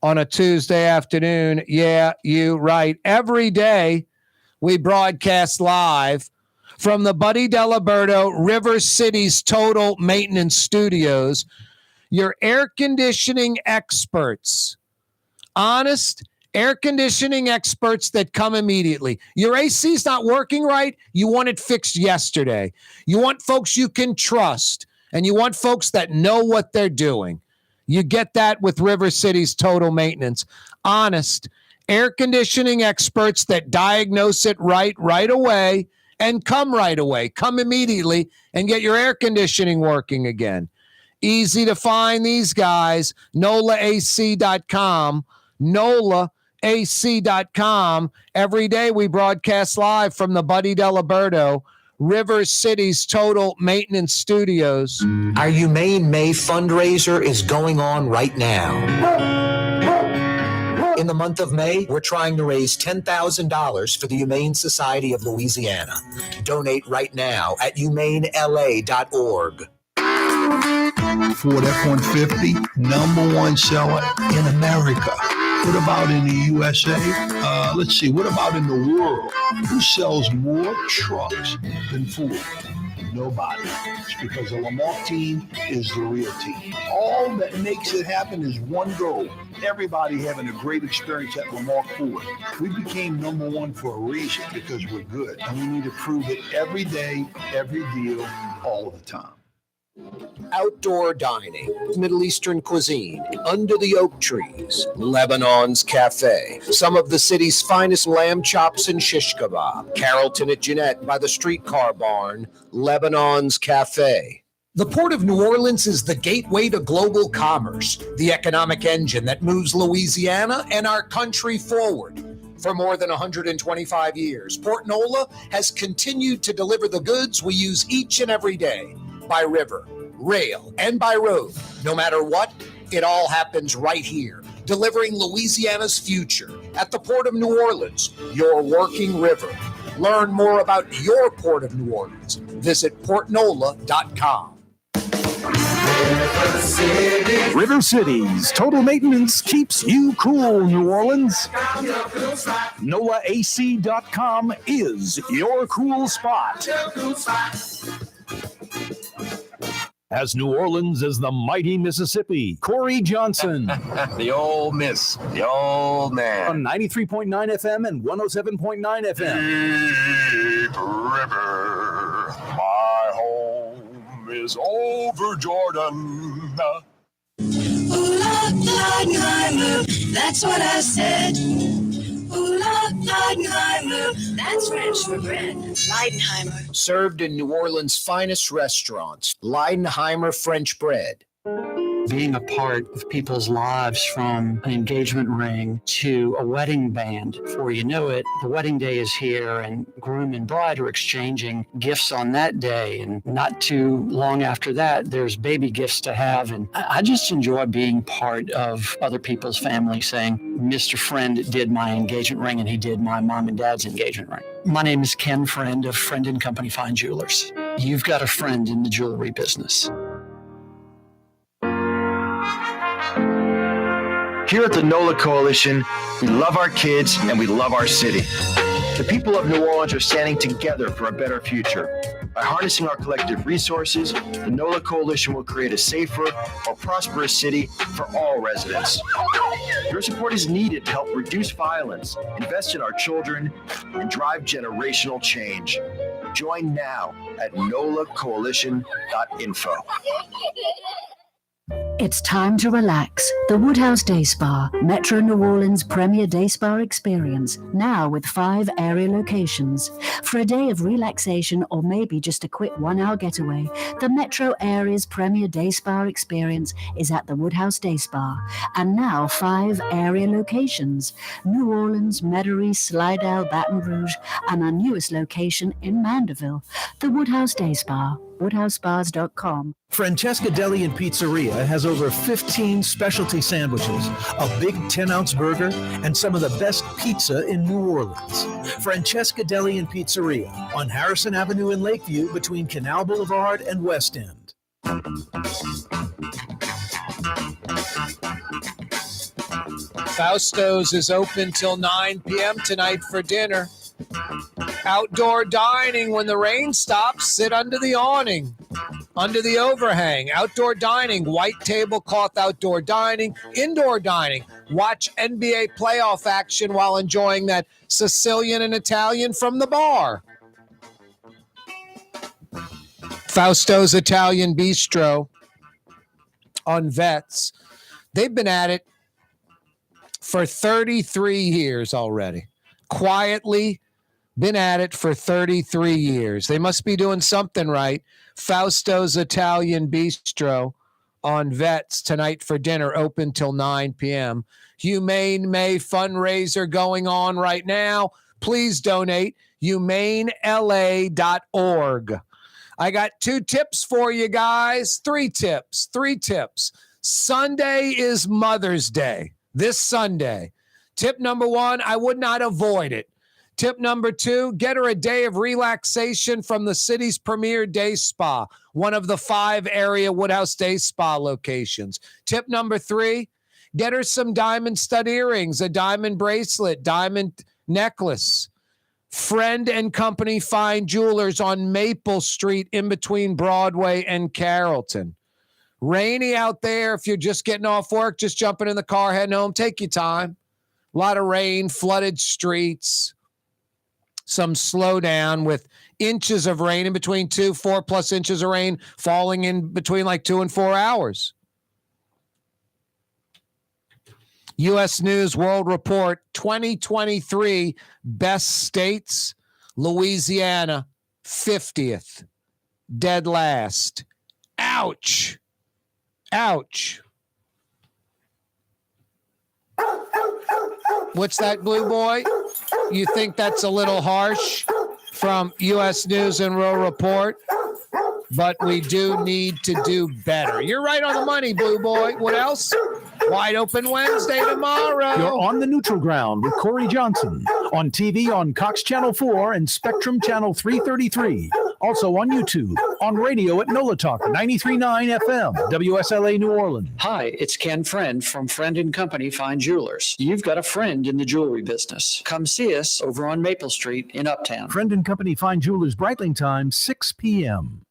on a Tuesday afternoon. Yeah, you right. Every day we broadcast live from the Buddy Diliberto River City's Total Maintenance Studios. Your air conditioning experts. Honest air conditioning experts that come immediately. Your AC's not working right. You want it fixed yesterday. You want folks you can trust. And you want folks that know what they're doing. You get that with River City's Total Maintenance. Honest air conditioning experts that diagnose it right away and come right away. Come immediately and get your air conditioning working again. Easy to find these guys. NOLAAC.com. NOLAAC.com. Every day we broadcast live from the Buddy Diliberto River City's Total Maintenance Studios. Our Humane May fundraiser is going on right now. In the month of May, we're trying to raise $10,000 for the Humane Society of Louisiana. Donate right now at humanela.org. Ford F-150, #1 seller in America. What about in the USA? Let's see, what about in the world? Who sells more trucks than Ford? Nobody. It's because the Lamar team is the real team. All that makes it happen is one goal. Everybody having a great experience at Lamar Ford. We became #1 for a reason, because we're good. And we need to prove it every day, every deal, all the time. Outdoor dining, Middle Eastern cuisine, under the oak trees, Lebanon's Cafe, some of the city's finest lamb chops and shish kebab, Carrollton at Jeanette by the streetcar barn, Lebanon's Cafe. The Port of New Orleans is the gateway to global commerce, the economic engine that moves Louisiana and our country forward. For more than 125 years, Port NOLA has continued to deliver the goods we use each and every day, by river, rail, and by road. No matter what, it all happens right here, delivering Louisiana's future at the Port of New Orleans, your working river. Learn more about your Port of New Orleans. Visit portnola.com. River Cities. Total maintenance keeps you cool, New Orleans. NOLAAC.com is your cool spot. As New Orleans as the mighty Mississippi, Corey Johnson. The old miss, the old man. On 93.9 FM and 107.9 FM. Deep River, my home is over Jordan. Ooh, Leidenheimer, that's what I said. Ooh, Leidenheimer, that's French for bread. Leidenheimer. Served in New Orleans' finest restaurants, Leidenheimer French bread. Being a part of people's lives, from an engagement ring to a wedding band. Before you know it, the wedding day is here and groom and bride are exchanging gifts on that day. And not too long after that, there's baby gifts to have. And I just enjoy being part of other people's family, saying, Mr. Friend did my engagement ring and he did my mom and dad's engagement ring. My name is Ken Friend of Friend & Company Fine Jewelers. You've got a friend in the jewelry business. Here at the NOLA Coalition, we love our kids and we love our city. The people of New Orleans are standing together for a better future. By harnessing our collective resources, the NOLA Coalition will create a safer, more prosperous city for all residents. Your support is needed to help reduce violence, invest in our children, and drive generational change. Join now at nolacoalition.info. It's time to relax. The Woodhouse Day Spa, Metro New Orleans' premier day spa experience, now with 5 area locations. For a day of relaxation or maybe just a quick 1-hour getaway, the Metro area's premier day spa experience is at the Woodhouse Day Spa. And now 5 area locations: New Orleans, Metairie, Slidell, Baton Rouge, and our newest location in Mandeville. The Woodhouse Day Spa, woodhousespas.com. Francesca Deli and Pizzeria has over 15 specialty sandwiches, a big 10-ounce burger, and some of the best pizza in New Orleans. Francesca Deli and Pizzeria on Harrison Avenue in Lakeview between Canal Boulevard and West End. Fausto's is open till 9 p.m. tonight for dinner. Outdoor dining. When the rain stops, sit under the awning, under the overhang. Outdoor dining, white tablecloth outdoor dining, indoor dining. Watch NBA playoff action while enjoying that Sicilian and Italian from the bar. Fausto's Italian Bistro on Vets. They've been at it for 33 years already. Quietly been at it for 33 years. They must be doing something right. Fausto's Italian Bistro on Vets tonight for dinner, open till 9 p.m. Humane May fundraiser going on right now. Please donate. HumaneLA.org. I got 2 tips for you guys. 3 tips. Sunday is Mother's Day. This Sunday. Tip number 1, I would not avoid it. Tip number 2, get her a day of relaxation from the city's premier day spa, one of the 5 area Woodhouse Day Spa locations. Tip number 3, get her some diamond stud earrings, a diamond bracelet, diamond necklace. Friend & Company Fine Jewelers on Maple Street in between Broadway and Carrollton. Rainy out there. If you're just getting off work, just jumping in the car, heading home, take your time. A lot of rain, flooded streets. Some slowdown with inches of rain in between 4+ inches of rain falling in between like 2 and 4 hours. U.S. News World Report 2023 best states. Louisiana 50th, dead last. Ouch. Ouch. Ouch. What's that, Blue Boy? You think that's a little harsh from U.S. News and World Report? But we do need to do better. You're right on the money, Blue Boy. What else? Wide Open Wednesday tomorrow. You're on the neutral ground with Corey Johnson. On TV on Cox Channel 4 and Spectrum Channel 333. Also on YouTube. On radio at NOLA Talk 93.9 FM, WSLA New Orleans. Hi, it's Ken Friend from Friend & Company Fine Jewelers. You've got a friend in the jewelry business. Come see us over on Maple Street in Uptown. Friend & Company Fine Jewelers, Breitling time, 6 p.m.